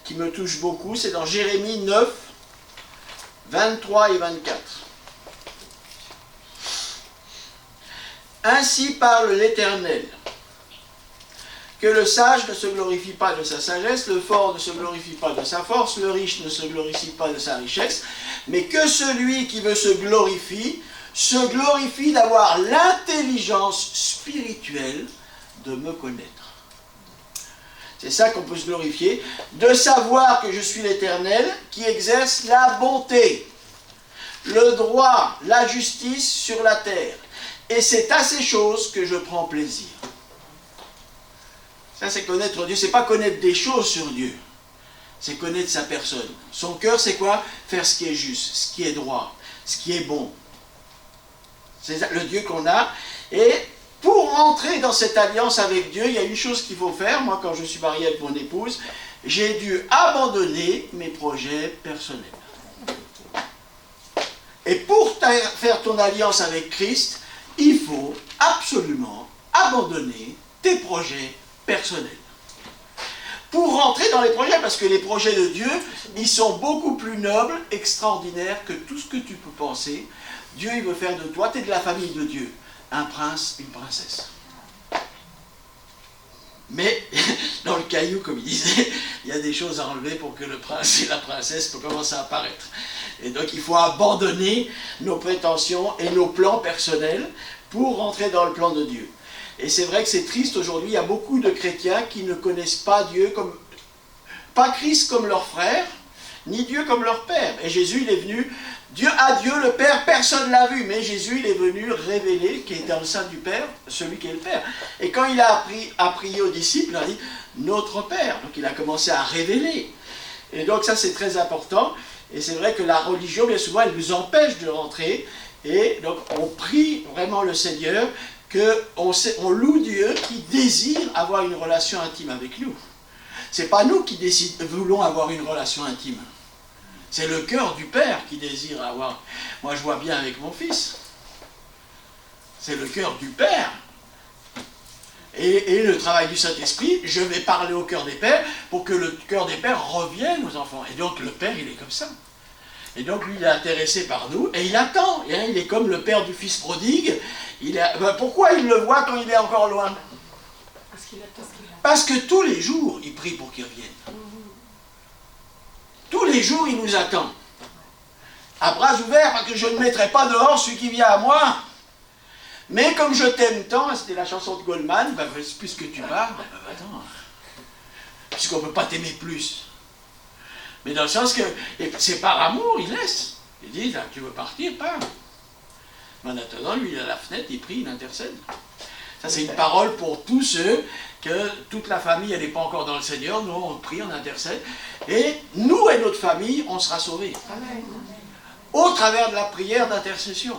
qui me touche beaucoup. C'est dans Jérémie 9, 23 et 24. Ainsi parle l'Éternel. Que le sage ne se glorifie pas de sa sagesse, le fort ne se glorifie pas de sa force, le riche ne se glorifie pas de sa richesse, mais que celui qui veut se glorifie d'avoir l'intelligence spirituelle de me connaître. C'est ça qu'on peut se glorifier, de savoir que je suis l'Éternel qui exerce la bonté, le droit, la justice sur la terre. Et c'est à ces choses que je prends plaisir. Ça, c'est connaître Dieu. C'est pas connaître des choses sur Dieu. C'est connaître sa personne. Son cœur, c'est quoi? Faire ce qui est juste, ce qui est droit, ce qui est bon. C'est le Dieu qu'on a. Et pour entrer dans cette alliance avec Dieu, il y a une chose qu'il faut faire. Moi, quand je suis marié avec mon épouse, j'ai dû abandonner mes projets personnels. Et pour faire ton alliance avec Christ, il faut absolument abandonner tes projets personnels. Pour rentrer dans les projets, parce que les projets de Dieu, ils sont beaucoup plus nobles, extraordinaires que tout ce que tu peux penser. Dieu, il veut faire de toi, tu es de la famille de Dieu, un prince, une princesse. Mais, dans le caillou, comme il disait, il y a des choses à enlever pour que le prince et la princesse peuvent commencer à apparaître. Et donc, il faut abandonner nos prétentions et nos plans personnels pour rentrer dans le plan de Dieu. Et c'est vrai que c'est triste aujourd'hui, il y a beaucoup de chrétiens qui ne connaissent pas Dieu pas Christ comme leur frère, ni Dieu comme leur Père. Et Jésus, il est venu, à Dieu le Père, personne ne l'a vu, mais Jésus, il est venu révéler qui est dans le sein du Père, celui qui est le Père. Et quand il a appris à prier aux disciples, il a dit « Notre Père ». Donc il a commencé à révéler. Et donc ça, c'est très important. Et c'est vrai que la religion, bien souvent, elle nous empêche de rentrer. Et donc on prie vraiment le Seigneur, qu'on loue Dieu qui désire avoir une relation intime avec nous. C'est pas nous qui voulons avoir une relation intime. C'est le cœur du Père qui désire avoir. Moi, je vois bien avec mon fils. C'est le cœur du Père. Et le travail du Saint-Esprit, je vais parler au cœur des pères pour que le cœur des pères revienne aux enfants. Et donc, le Père, il est comme ça. Et donc, lui, il est intéressé par nous et il attend. Hein, il est comme le père du fils prodigue. Pourquoi il le voit quand il est encore loin? Parce qu'il attend. Parce que tous les jours, il prie pour qu'il revienne. Tous les jours, il nous attend. À bras ouverts, parce que je ne mettrai pas dehors celui qui vient à moi. Mais comme je t'aime tant, c'était la chanson de Goldman, puisque tu pars, attends. Puisqu'on ne peut pas t'aimer plus. Mais dans le sens que, c'est par amour, il laisse. Il dit, tu veux partir, pars. Mais en attendant, lui, il est à la fenêtre, il prie, il intercède. Ça, c'est une parole pour tous ceux que toute la famille, elle n'est pas encore dans le Seigneur. Nous, on prie, on intercède. Et nous et notre famille, on sera sauvés. Au travers de la prière d'intercession.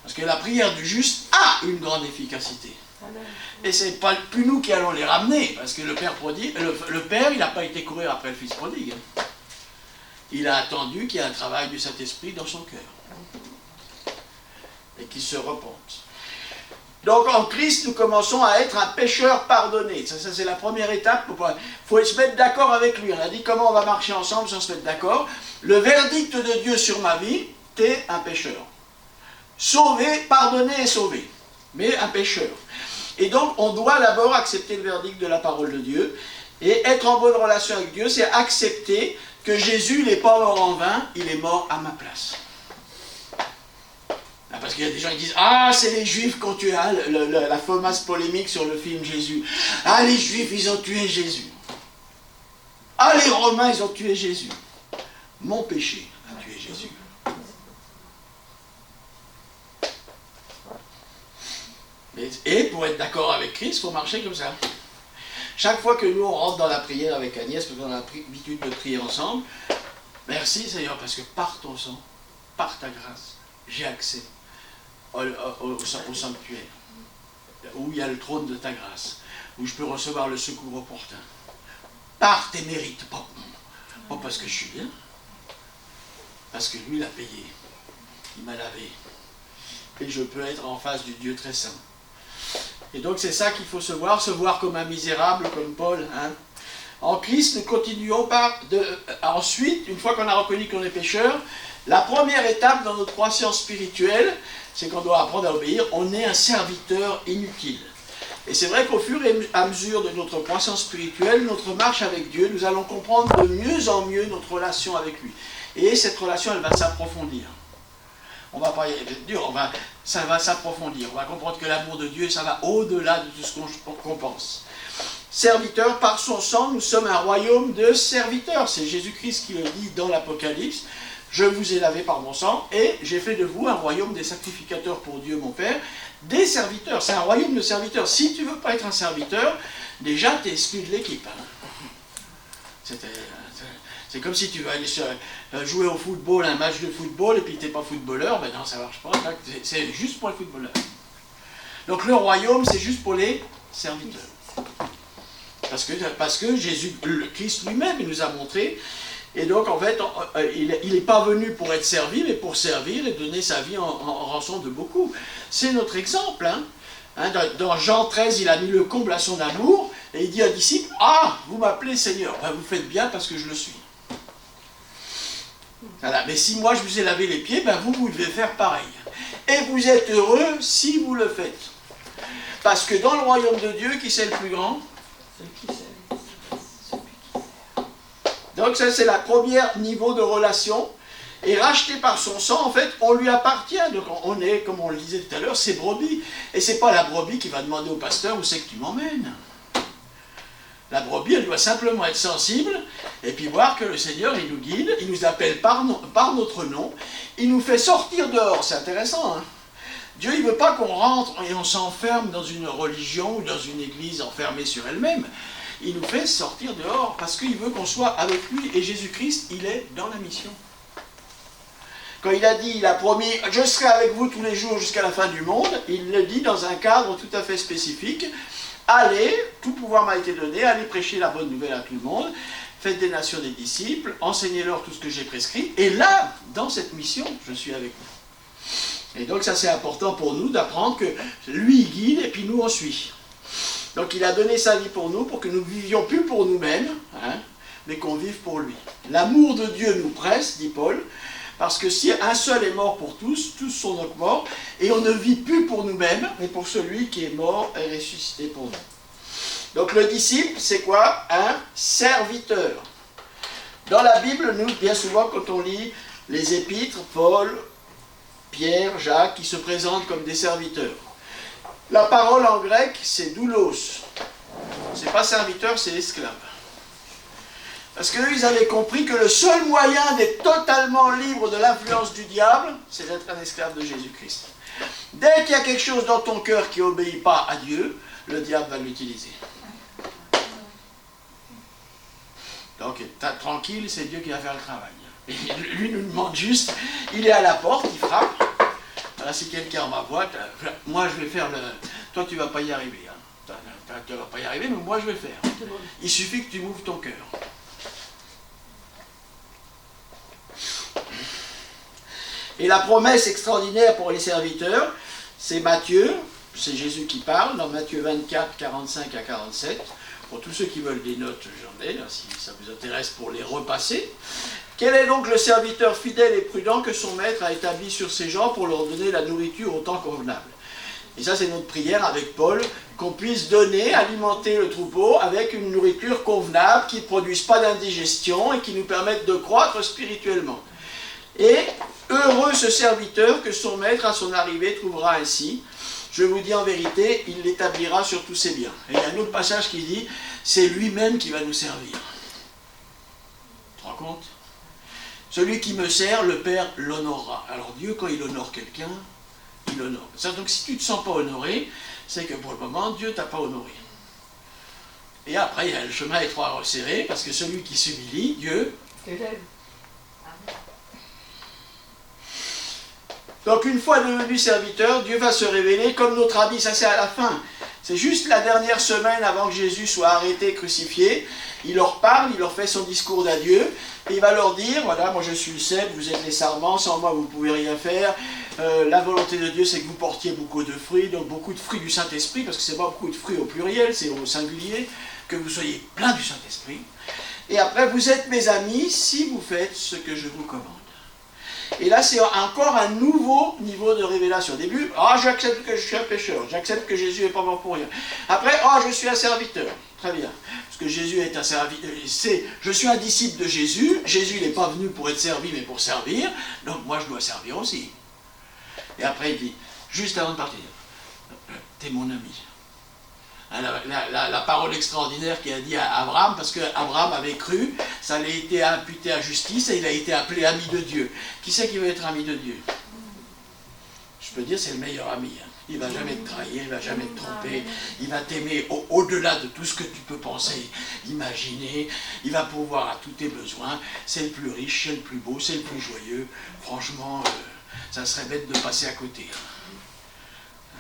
Parce que la prière du juste a une grande efficacité. Et ce n'est pas plus nous qui allons les ramener. Parce que le Père prodigue, le Père, il n'a pas été courir après le Fils prodigue. Il a attendu qu'il y ait un travail du Saint-Esprit dans son cœur. Et qu'il se repente. Donc en Christ, nous commençons à être un pécheur pardonné. Ça c'est la première étape. Il faut se mettre d'accord avec lui. On a dit comment on va marcher ensemble sans se mettre d'accord. Le verdict de Dieu sur ma vie, t'es un pécheur. Sauvé, pardonné et sauvé. Mais un pécheur. Et donc on doit d'abord accepter le verdict de la parole de Dieu. Et être en bonne relation avec Dieu, c'est accepter que Jésus n'est pas mort en vain, il est mort à ma place. Parce qu'il y a des gens qui disent « Ah, c'est les Juifs qui ont tué la fameuse polémique sur le film Jésus. Ah, les Juifs, ils ont tué Jésus. Ah, les Romains, ils ont tué Jésus. Mon péché a tué Jésus. » Et pour être d'accord avec Christ, il faut marcher comme ça. Chaque fois que nous, on rentre dans la prière avec Agnès, parce qu'on a l'habitude de prier ensemble, merci Seigneur, parce que par ton sang, par ta grâce, j'ai accès au sanctuaire, où il y a le trône de ta grâce, où je peux recevoir le secours opportun. Par tes mérites, pas parce que je suis bien, parce que lui l'a payé, il m'a lavé, et je peux être en face du Dieu très saint. Et donc c'est ça qu'il faut se voir comme un misérable, comme Paul. Hein. En Christ, nous continuons ensuite, une fois qu'on a reconnu qu'on est pécheur, la première étape dans notre croissance spirituelle, c'est qu'on doit apprendre à obéir. On est un serviteur inutile. Et c'est vrai qu'au fur et à mesure de notre croissance spirituelle, notre marche avec Dieu, nous allons comprendre de mieux en mieux notre relation avec lui. Et cette relation, elle va s'approfondir. On va pas dire, ça va s'approfondir. On va comprendre que l'amour de Dieu, ça va au-delà de tout ce qu'on pense. Serviteur, par son sang, nous sommes un royaume de serviteurs. C'est Jésus-Christ qui le dit dans l'Apocalypse. Je vous ai lavé par mon sang et j'ai fait de vous un royaume des sacrificateurs pour Dieu mon Père, des serviteurs. C'est un royaume de serviteurs. Si tu ne veux pas être un serviteur, déjà tu es exclu de l'équipe. C'est comme si tu veux aller jouer au football, un match de football, et puis tu n'es pas footballeur, ben non, ça ne marche pas. C'est juste pour les footballeurs. Donc le royaume, c'est juste pour les serviteurs. Parce que Jésus, le Christ lui-même, il nous a montré. Et donc, en fait, il n'est pas venu pour être servi, mais pour servir et donner sa vie en rançon de beaucoup. C'est notre exemple. Hein. Dans Jean 13, il a mis le comble à son amour, et il dit aux disciples, « Ah, vous m'appelez Seigneur, ben, vous faites bien parce que je le suis. » Voilà. Mais si moi je vous ai lavé les pieds, ben vous devez faire pareil. Et vous êtes heureux si vous le faites. Parce que dans le royaume de Dieu, qui c'est le plus grand? Donc ça c'est la première niveau de relation. Et racheté par son sang, en fait, on lui appartient. Donc on est, comme on le disait tout à l'heure, c'est brebis. Et c'est pas la brebis qui va demander au pasteur où c'est que tu m'emmènes. La brebis, elle doit simplement être sensible et puis voir que le Seigneur, il nous guide, il nous appelle par notre nom, il nous fait sortir dehors. C'est intéressant, hein? Dieu, il ne veut pas qu'on rentre et on s'enferme dans une religion ou dans une église enfermée sur elle-même. Il nous fait sortir dehors parce qu'il veut qu'on soit avec lui. Et Jésus-Christ, il est dans la mission. Quand il a dit, il a promis, je serai avec vous tous les jours jusqu'à la fin du monde, il le dit dans un cadre tout à fait spécifique. Allez, tout pouvoir m'a été donné, allez prêcher la bonne nouvelle à tout le monde, faites des nations des disciples, enseignez-leur tout ce que j'ai prescrit. Et là, dans cette mission, je suis avec vous. Et donc ça c'est important pour nous d'apprendre que lui il guide et puis nous on suit. Donc il a donné sa vie pour nous, pour que nous ne vivions plus pour nous-mêmes, hein, mais qu'on vive pour lui. L'amour de Dieu nous presse, dit Paul, parce que si un seul est mort pour tous, tous sont donc morts, et on ne vit plus pour nous-mêmes, mais pour celui qui est mort et ressuscité pour nous. Donc le disciple, c'est quoi? Un serviteur. Dans la Bible, nous, bien souvent, quand on lit les épîtres, Paul, Pierre, Jacques, qui se présentent comme des serviteurs. La parole en grec, c'est doulos. C'est pas serviteur, c'est esclave. Parce qu'eux, ils avaient compris que le seul moyen d'être totalement libre de l'influence du diable, c'est d'être un esclave de Jésus-Christ. Dès qu'il y a quelque chose dans ton cœur qui n'obéit pas à Dieu, le diable va l'utiliser. Donc, tranquille, c'est Dieu qui va faire le travail. Et lui nous demande juste, il est à la porte, il frappe. Voilà, si quelqu'un m'envoie, moi je vais faire le... Toi tu ne vas pas y arriver. Hein. Tu ne vas pas y arriver, mais moi je vais le faire. Il suffit que tu m'ouvres ton cœur. Et la promesse extraordinaire pour les serviteurs, c'est Matthieu, c'est Jésus qui parle, dans Matthieu 24, 45 à 47. Pour tous ceux qui veulent des notes, j'en ai, là, si ça vous intéresse pour les repasser. Quel est donc le serviteur fidèle et prudent que son maître a établi sur ses gens pour leur donner la nourriture au temps convenable? Et ça, c'est notre prière avec Paul, qu'on puisse donner, alimenter le troupeau avec une nourriture convenable, qui ne produise pas d'indigestion et qui nous permette de croître spirituellement. Et heureux ce serviteur que son maître à son arrivée trouvera ainsi. Je vous dis en vérité, il l'établira sur tous ses biens. Et il y a un autre passage qui dit, c'est lui-même qui va nous servir. Tu te rends compte? Celui qui me sert, le Père l'honorera. Alors Dieu, quand il honore quelqu'un, il l'honore. Donc si tu ne te sens pas honoré, c'est que pour le moment, Dieu ne t'a pas honoré. Et après, le chemin est trop resserré, parce que celui qui s'humilie, Dieu... Donc une fois devenu serviteur, Dieu va se révéler comme notre ami. Ça c'est à la fin. C'est juste la dernière semaine avant que Jésus soit arrêté, crucifié. Il leur parle, il leur fait son discours d'adieu. Et il va leur dire, voilà, moi je suis le cep, vous êtes les sarments, sans moi vous ne pouvez rien faire. La volonté de Dieu c'est que vous portiez beaucoup de fruits, donc beaucoup de fruits du Saint-Esprit, parce que ce n'est pas beaucoup de fruits au pluriel, c'est au singulier, que vous soyez plein du Saint-Esprit. Et après, vous êtes mes amis si vous faites ce que je vous commande. Et là, c'est encore un nouveau niveau de révélation. Au début, j'accepte que je suis un pécheur, j'accepte que Jésus n'est pas mort pour rien. Après, je suis un serviteur. Très bien. Parce que Jésus est un serviteur. Je suis un disciple de Jésus. Jésus, il n'est pas venu pour être servi, mais pour servir. Donc, moi, je dois servir aussi. Et après, il dit, juste avant de partir, t'es mon ami. La parole extraordinaire qu'il a dit à Abraham, parce qu'Abraham avait cru, ça allait été imputé à justice et il a été appelé ami de Dieu. Qui c'est qui veut être ami de Dieu? Je peux dire, c'est le meilleur ami. Hein. Il ne va jamais te trahir, il ne va jamais te tromper, il va t'aimer au-delà de tout ce que tu peux penser, imaginer, il va pourvoir à tous tes besoins, c'est le plus riche, c'est le plus beau, c'est le plus joyeux. Franchement, ça serait bête de passer à côté.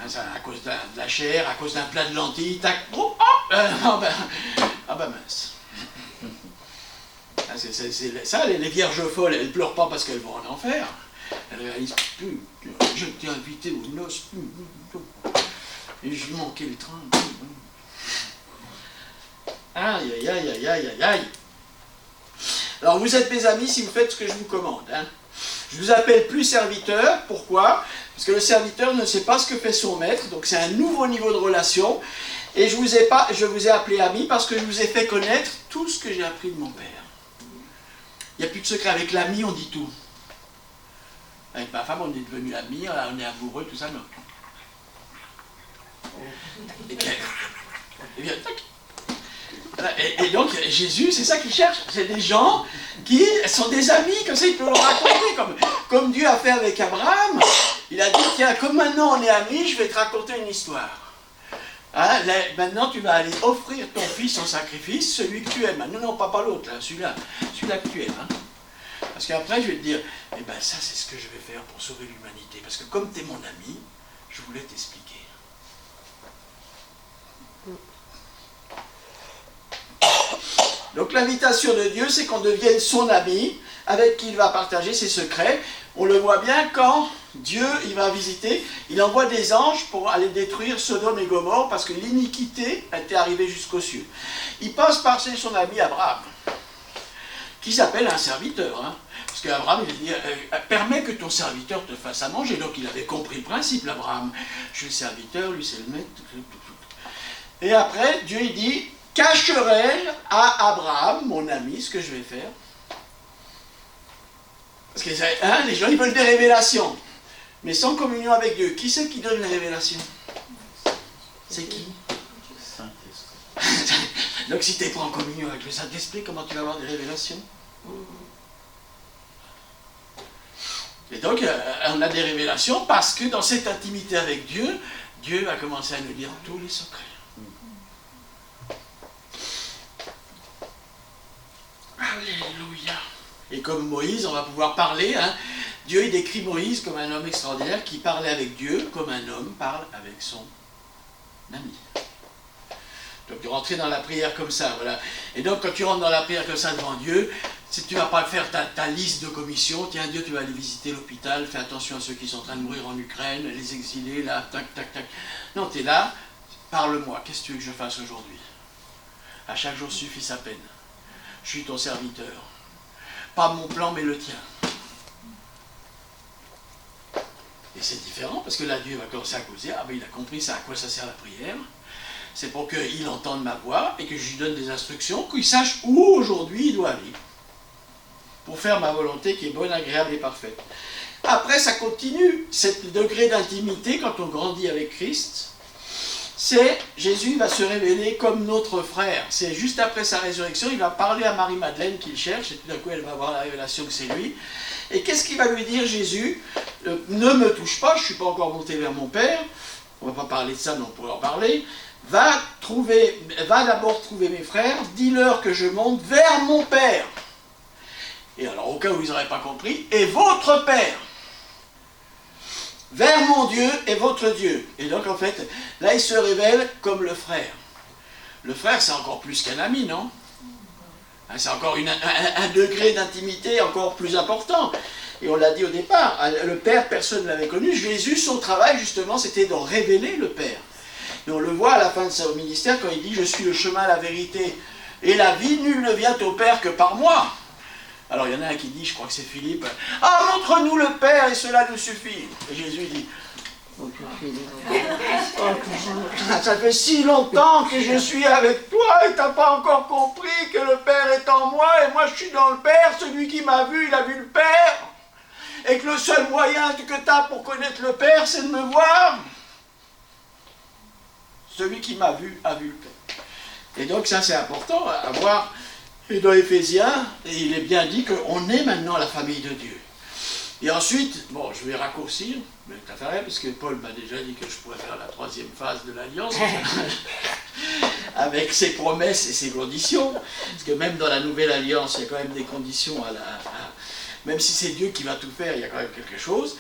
À cause de la chair, à cause d'un plat de lentilles, tac, mince. Ça, les vierges folles, elles ne pleurent pas parce qu'elles vont en enfer. Elles réalisent, je t'ai invité aux noces, et je manquais le train. Aïe, aïe, aïe, aïe, aïe, aïe, aïe. Alors vous êtes mes amis si vous faites ce que je vous commande. Hein. Je vous appelle plus serviteur, pourquoi? Parce que le serviteur ne sait pas ce que fait son maître, donc c'est un nouveau niveau de relation. Et je vous ai appelé ami parce que je vous ai fait connaître tout ce que j'ai appris de mon père. Il n'y a plus de secret. Avec l'ami, on dit tout. Avec ma femme, on est devenu amis, on est amoureux, tout ça, non. Et bien, tac. Et donc Jésus, c'est ça qu'il cherche. C'est des gens qui sont des amis, comme ça il peut leur raconter, comme Dieu a fait avec Abraham. Il a dit, tiens, comme maintenant on est amis, je vais te raconter une histoire. Hein, là, maintenant tu vas aller offrir ton fils en sacrifice, celui que tu aimes. Non, pas l'autre, celui-là que tu aimes. Hein. Parce qu'après je vais te dire, eh ben ça c'est ce que je vais faire pour sauver l'humanité. Parce que comme tu es mon ami, je voulais t'expliquer. Donc l'invitation de Dieu, c'est qu'on devienne son ami, avec qui il va partager ses secrets. On le voit bien quand Dieu il va visiter, il envoie des anges pour aller détruire Sodome et Gomorrhe, parce que l'iniquité était arrivée jusqu'aux cieux. Il passe par son ami Abraham, qui s'appelle un serviteur. Hein, parce qu'Abraham, il dit, permets que ton serviteur te fasse à manger. Donc il avait compris le principe, Abraham. Je suis le serviteur, lui c'est le maître. Et après, Dieu il dit, cacherai à Abraham, mon ami, ce que je vais faire. Parce que hein, les gens, ils veulent des révélations. Mais sans communion avec Dieu. Qui c'est qui donne les révélations? C'est qui? Saint-Esprit. Donc si tu n'es pas en communion avec le Saint-Esprit, comment tu vas avoir des révélations? Et donc, on a des révélations parce que dans cette intimité avec Dieu, Dieu va commencer à nous dire tous les secrets. Alléluia. Et comme Moïse, on va pouvoir parler. Hein. Dieu, il décrit Moïse comme un homme extraordinaire qui parlait avec Dieu comme un homme parle avec son ami. Donc, rentrer dans la prière comme ça, voilà. Et donc, quand tu rentres dans la prière comme ça devant Dieu, tu ne vas pas faire ta liste de commissions. Tiens, Dieu, tu vas aller visiter l'hôpital, fais attention à ceux qui sont en train de mourir en Ukraine, les exilés, là, tac, tac, tac. Non, tu es là, parle-moi, qu'est-ce que tu veux que je fasse aujourd'hui? À chaque jour suffit sa peine. Je suis ton serviteur. Pas mon plan, mais le tien. Et c'est différent, parce que là, Dieu va commencer à causer. Ah ben, il a compris ça, à quoi ça sert la prière. C'est pour qu'il entende ma voix et que je lui donne des instructions, qu'il sache où aujourd'hui il doit aller. Pour faire ma volonté qui est bonne, agréable et parfaite. Après, ça continue. Cet degré d'intimité, quand on grandit avec Christ, c'est Jésus va se révéler comme notre frère. C'est juste après sa résurrection, il va parler à Marie-Madeleine qu'il cherche, et tout d'un coup elle va avoir la révélation que c'est lui. Et qu'est-ce qu'il va lui dire Jésus? Ne me touche pas, je ne suis pas encore monté vers mon Père, on ne va pas parler de ça, mais on pourrait en parler. Va d'abord trouver mes frères, dis-leur que je monte vers mon Père. Et alors, au cas où ils n'auraient pas compris, et votre Père. Vers mon Dieu et votre Dieu. Et donc, en fait, là, il se révèle comme le frère. Le frère, c'est encore plus qu'un ami, non? C'est encore un degré d'intimité encore plus important. Et on l'a dit au départ, le Père, personne ne l'avait connu. Jésus, son travail, justement, c'était de révéler le Père. Et on le voit à la fin de son ministère, quand il dit « Je suis le chemin, la vérité et la vie, nul ne vient au Père que par moi ». Alors il y en a un qui dit, je crois que c'est Philippe, « Ah, montre-nous le Père et cela nous suffit ». Et Jésus dit, « Ça fait si longtemps que je suis avec toi et tu n'as pas encore compris que le Père est en moi et moi je suis dans le Père. Celui qui m'a vu, il a vu le Père. Et que le seul moyen que tu as pour connaître le Père, c'est de me voir. Celui qui m'a vu a vu le Père. » Et donc ça c'est important à voir. Et dans Éphésiens, il est bien dit qu'on est maintenant la famille de Dieu. Et ensuite, bon, je vais raccourcir, mais tu as fait rien, parce que Paul m'a déjà dit que je pourrais faire la troisième phase de l'Alliance, avec ses promesses et ses conditions, parce que même dans la Nouvelle Alliance, il y a quand même des conditions même si c'est Dieu qui va tout faire, il y a quand même quelque chose.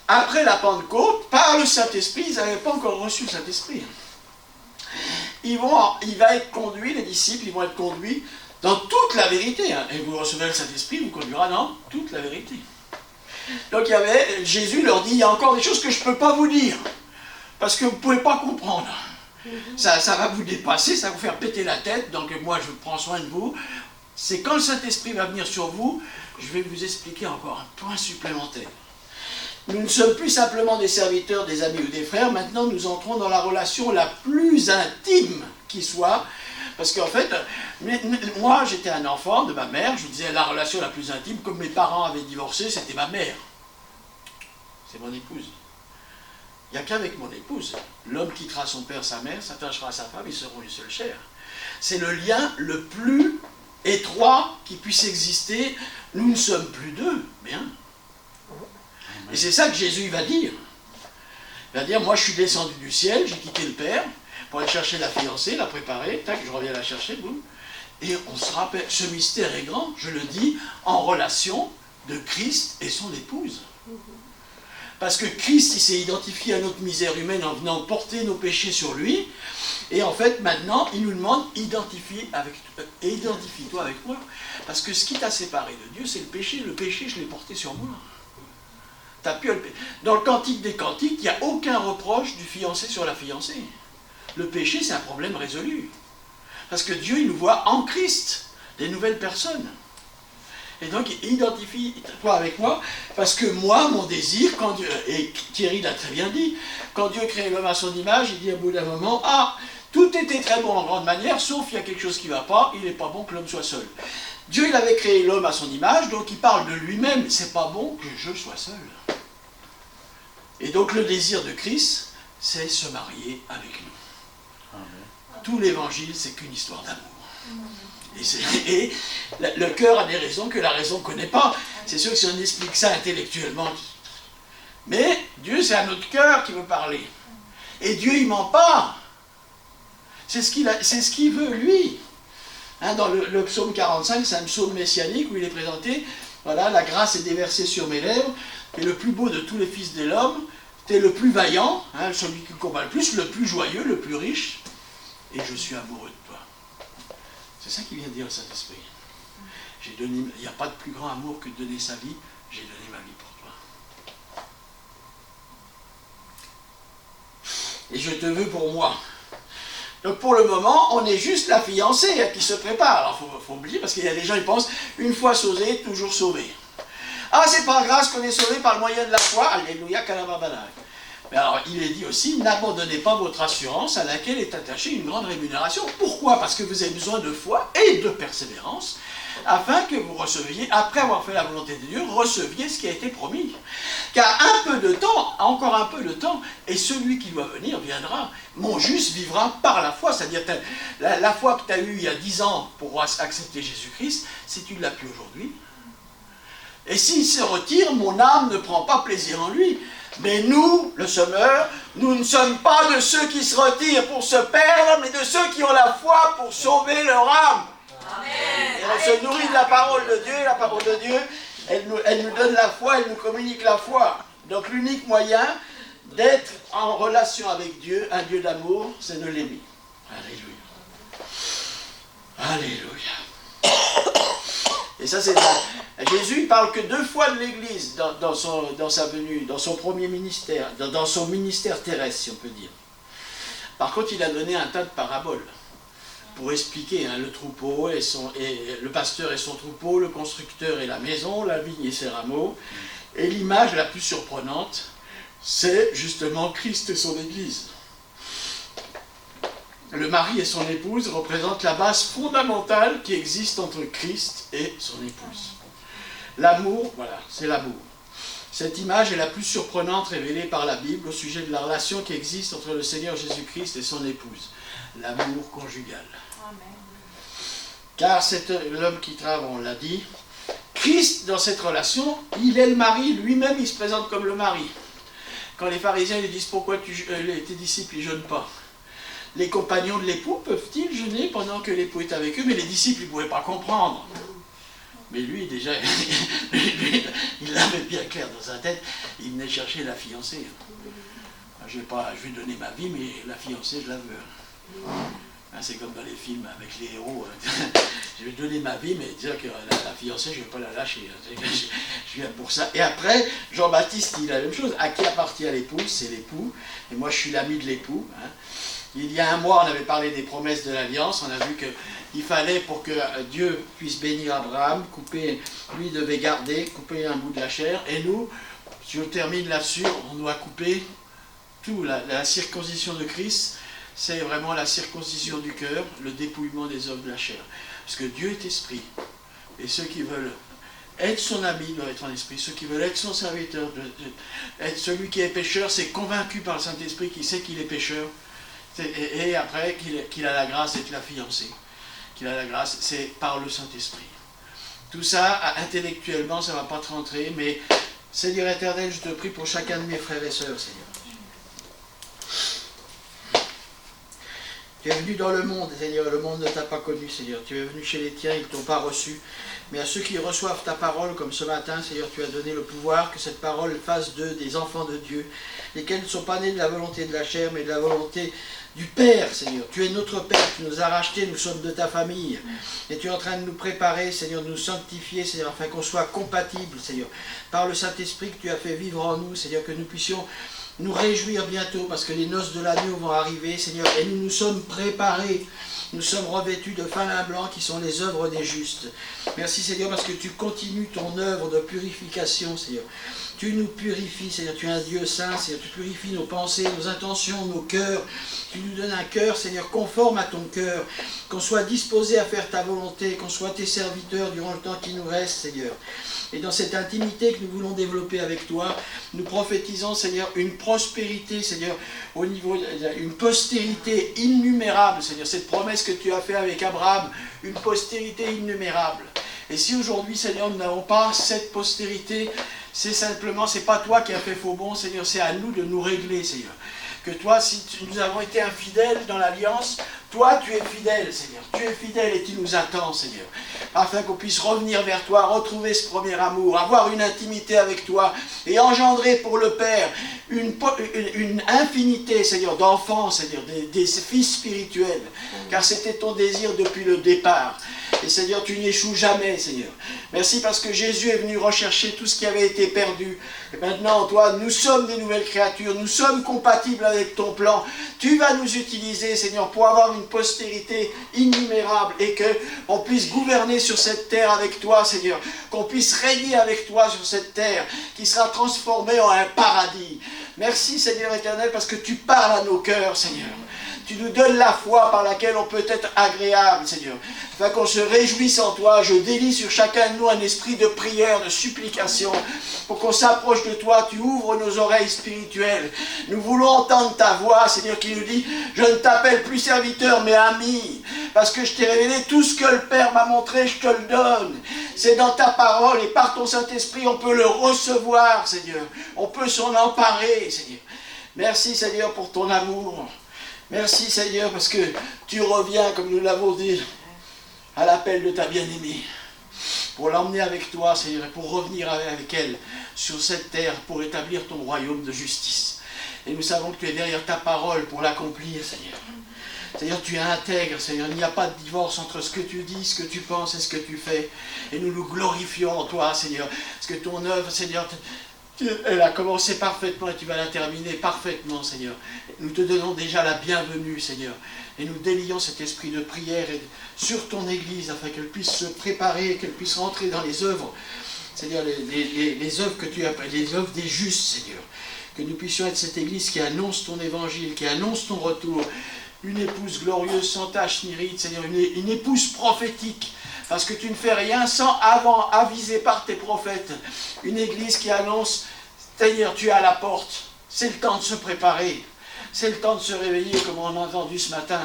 Après la Pentecôte, par le Saint-Esprit, ils n'avaient pas encore reçu le Saint-Esprit. Il va être conduit, les disciples, ils vont être conduits dans toute la vérité. Hein. Et vous recevez le Saint-Esprit, vous conduira dans toute la vérité. Donc Jésus leur dit, il y a encore des choses que je ne peux pas vous dire, parce que vous ne pouvez pas comprendre. Ça va vous dépasser, ça va vous faire péter la tête, donc moi je prends soin de vous. C'est quand le Saint-Esprit va venir sur vous, je vais vous expliquer encore un point supplémentaire. Nous ne sommes plus simplement des serviteurs, des amis ou des frères, maintenant nous entrons dans la relation la plus intime qui soit. Parce qu'en fait, moi j'étais un enfant de ma mère, je vous disais la relation la plus intime, comme mes parents avaient divorcé, c'était ma mère. C'est mon épouse. Il n'y a qu'avec mon épouse. L'homme quittera son père, sa mère, s'attachera à sa femme, ils seront une seule chair. c'est le lien le plus étroit qui puisse exister. Nous ne sommes plus deux, mais un. Et c'est ça que Jésus va dire. Il va dire, moi je suis descendu du ciel, j'ai quitté le Père pour aller chercher la fiancée, la préparer, tac, je reviens la chercher, boum. Et on se rappelle, ce mystère est grand, je le dis, en relation de Christ et son épouse. Parce que Christ, il s'est identifié à notre misère humaine en venant porter nos péchés sur lui. Et en fait, maintenant, il nous demande, identifie-toi avec moi. Parce que ce qui t'a séparé de Dieu, c'est le péché. Le péché, je l'ai porté sur moi. Dans le Cantique des Cantiques, il n'y a aucun reproche du fiancé sur la fiancée. Le péché, c'est un problème résolu. Parce que Dieu, il nous voit en Christ, des nouvelles personnes. Et donc, identifie-toi avec moi, parce que moi, mon désir, quand Dieu, et Thierry l'a très bien dit, quand Dieu crée l'homme à son image, il dit à bout d'un moment, ah, tout était très bon en grande manière, sauf il y a quelque chose qui ne va pas, il n'est pas bon que l'homme soit seul. Dieu, il avait créé l'homme à son image, donc il parle de lui-même, c'est pas bon que je sois seul. Et donc, le désir de Christ, c'est se marier avec nous. Amen. Tout l'évangile, c'est qu'une histoire d'amour. Et le cœur a des raisons que la raison ne connaît pas. C'est sûr que si on explique ça intellectuellement. Mais Dieu, c'est à notre cœur qui veut parler. Et Dieu, il ne ment pas. C'est ce qu'il veut, lui. Hein, dans le psaume 45, c'est un psaume messianique où il est présenté, voilà, la grâce est déversée sur mes lèvres, et le plus beau de tous les fils de l'homme, t'es le plus vaillant, hein, celui qui combat le plus joyeux, le plus riche, et je suis amoureux de toi. C'est ça qu'il vient de dire le Saint-Esprit. Il n'y a pas de plus grand amour que de donner sa vie, j'ai donné ma vie pour toi. Et je te veux pour moi. Donc pour le moment, on est juste la fiancée qui se prépare. Alors il faut oublier, parce qu'il y a des gens qui pensent, une fois sauvé, toujours sauvé. Ah, c'est par grâce qu'on est sauvé par le moyen de la foi. Alléluia, kalababala. Mais alors, il est dit aussi, n'abandonnez pas votre assurance à laquelle est attachée une grande rémunération. Pourquoi? Parce que vous avez besoin de foi et de persévérance, afin que vous receviez, après avoir fait la volonté de Dieu, receviez ce qui a été promis. Car un peu de temps, encore un peu de temps, et celui qui doit venir viendra. Mon juste vivra par la foi. C'est-à-dire, la foi que tu as eue il y a 10 ans pour accepter Jésus-Christ, si tu ne l'as plus aujourd'hui. Et s'il se retire, mon âme ne prend pas plaisir en lui. Mais nous, le semeur, nous ne sommes pas de ceux qui se retirent pour se perdre, mais de ceux qui ont la foi pour sauver leur âme. Amen. Et on se nourrit de la parole de Dieu, et la parole de Dieu, elle nous donne la foi, elle nous communique la foi. Donc l'unique moyen d'être en relation avec Dieu, un Dieu d'amour, c'est de l'aimer. Alléluia. Alléluia. Et ça, c'est Jésus, il parle que 2 fois de l'Église dans sa venue, dans son premier ministère, dans son ministère terrestre, si on peut dire. Par contre, il a donné un tas de paraboles pour expliquer le troupeau, et le pasteur et son troupeau, le constructeur et la maison, la vigne et ses rameaux. Et l'image la plus surprenante, c'est justement Christ et son Église. Le mari et son épouse représentent la base fondamentale qui existe entre Christ et son épouse. L'amour, voilà, c'est l'amour. Cette image est la plus surprenante révélée par la Bible au sujet de la relation qui existe entre le Seigneur Jésus-Christ et son épouse. L'amour conjugal. Amen. Car c'est l'homme qui travaille, on l'a dit. Christ, dans cette relation, il est le mari, lui-même il se présente comme le mari. Quand les pharisiens lui disent pourquoi tes disciples ne jeûnent pas, les compagnons de l'époux peuvent-ils jeûner pendant que l'époux est avec eux? Mais les disciples ne pouvaient pas comprendre. Mais lui, déjà, il l'avait bien clair dans sa tête, il venait chercher la fiancée. Je vais donner ma vie, mais la fiancée, je la veux. C'est comme dans les films avec les héros. Je vais donner ma vie, mais dire que la fiancée, je ne vais pas la lâcher. Je viens pour ça. Et après, Jean-Baptiste dit la même chose. À qui appartient l'épouse? C'est l'époux. Et moi, je suis l'ami de l'époux. Il y a un mois, on avait parlé des promesses de l'Alliance. On a vu qu'il fallait, pour que Dieu puisse bénir Abraham, lui devait couper un bout de la chair. Et nous, si on termine là-dessus, on doit couper tout. La circoncision de Christ, c'est vraiment la circoncision du cœur, le dépouillement des œuvres de la chair. Parce que Dieu est esprit. Et ceux qui veulent être son ami doivent être en esprit. Ceux qui veulent être son serviteur, être celui qui est pécheur, c'est convaincu par le Saint-Esprit qui sait qu'il est pécheur. Et après qu'il a la grâce d'être la fiancée. qu'il a la grâce, c'est par le Saint-Esprit. Tout ça, intellectuellement, ça ne va pas te rentrer, mais Seigneur éternel, je te prie pour chacun de mes frères et sœurs, Seigneur. Tu es venu dans le monde, Seigneur, le monde ne t'a pas connu, Seigneur. Tu es venu chez les tiens, ils ne t'ont pas reçu. Mais à ceux qui reçoivent ta parole, comme ce matin, Seigneur, tu as donné le pouvoir que cette parole fasse d'eux des enfants de Dieu, lesquels ne sont pas nés de la volonté de la chair, mais de la volonté du Père, Seigneur. Tu es notre Père, tu nous as rachetés, nous sommes de ta famille. Et tu es en train de nous préparer, Seigneur, de nous sanctifier, Seigneur, afin qu'on soit compatibles, Seigneur, par le Saint-Esprit que tu as fait vivre en nous, Seigneur, que nous puissions nous réjouir bientôt, parce que les noces de l'agneau vont arriver, Seigneur, et nous nous sommes préparés. Nous sommes revêtus de fin lin blanc qui sont les œuvres des justes. Merci Seigneur parce que tu continues ton œuvre de purification, Seigneur. Tu nous purifies, Seigneur. Tu es un Dieu saint, Seigneur. Tu purifies nos pensées, nos intentions, nos cœurs. Tu nous donnes un cœur, Seigneur, conforme à ton cœur. Qu'on soit disposé à faire ta volonté, qu'on soit tes serviteurs durant le temps qui nous reste, Seigneur. Et dans cette intimité que nous voulons développer avec toi, nous prophétisons, Seigneur, une prospérité, Seigneur, au niveau d'une postérité innumérable, Seigneur. Cette promesse que tu as faite avec Abraham, une postérité innumérable. Et si aujourd'hui, Seigneur, nous n'avons pas cette postérité, c'est simplement, c'est pas toi qui as fait faux bon, Seigneur, c'est à nous de nous régler, Seigneur. Que toi, si nous avons été infidèles dans l'alliance, toi, tu es fidèle, Seigneur. Tu es fidèle et tu nous attends, Seigneur. Afin qu'on puisse revenir vers toi, retrouver ce premier amour, avoir une intimité avec toi et engendrer pour le Père une infinité, Seigneur, d'enfants, Seigneur, des fils spirituels. Car c'était ton désir depuis le départ. Et Seigneur, tu n'échoues jamais, Seigneur. Merci parce que Jésus est venu rechercher tout ce qui avait été perdu. Et maintenant, toi, nous sommes des nouvelles créatures, nous sommes compatibles avec ton plan. Tu vas nous utiliser, Seigneur, pour avoir une postérité innumérable et qu'on puisse gouverner sur cette terre avec toi, Seigneur. Qu'on puisse régner avec toi sur cette terre qui sera transformée en un paradis. Merci, Seigneur éternel, parce que tu parles à nos cœurs, Seigneur. Tu nous donnes la foi par laquelle on peut être agréable, Seigneur. Afin qu'on se réjouisse en toi. Je délie sur chacun de nous un esprit de prière, de supplication. Pour qu'on s'approche de toi, tu ouvres nos oreilles spirituelles. Nous voulons entendre ta voix, Seigneur, qui nous dit « Je ne t'appelle plus serviteur, mais ami. Parce que je t'ai révélé tout ce que le Père m'a montré, je te le donne. C'est dans ta parole et par ton Saint-Esprit, on peut le recevoir, Seigneur. On peut s'en emparer, Seigneur. Merci, Seigneur, pour ton amour. Merci Seigneur parce que tu reviens, comme nous l'avons dit, à l'appel de ta bien-aimée. Pour l'emmener avec toi, Seigneur, et pour revenir avec elle sur cette terre, pour établir ton royaume de justice. Et nous savons que tu es derrière ta parole pour l'accomplir, Seigneur. Seigneur, tu es intègre, Seigneur. Il n'y a pas de divorce entre ce que tu dis, ce que tu penses et ce que tu fais. Et nous nous glorifions en toi, Seigneur. Parce que ton œuvre, Seigneur, elle a commencé parfaitement et tu vas la terminer parfaitement, Seigneur. Nous te donnons déjà la bienvenue, Seigneur. Et nous délions cet esprit de prière sur ton Église afin qu'elle puisse se préparer, qu'elle puisse rentrer dans les œuvres, Seigneur, les œuvres que tu appelles, les œuvres des justes, Seigneur. Que nous puissions être cette Église qui annonce ton évangile, qui annonce ton retour. Une épouse glorieuse, sans tache ni ride, Seigneur. Une épouse prophétique. Parce que tu ne fais rien sans avant aviser par tes prophètes. Une église qui annonce, Seigneur, tu es à la porte. C'est le temps de se préparer. C'est le temps de se réveiller, comme on a entendu ce matin.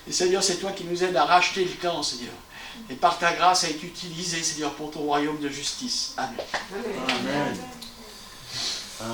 Et Seigneur, c'est toi qui nous aides à racheter le temps, Seigneur. Et par ta grâce, à être utilisé, Seigneur, pour ton royaume de justice. Amen. Amen.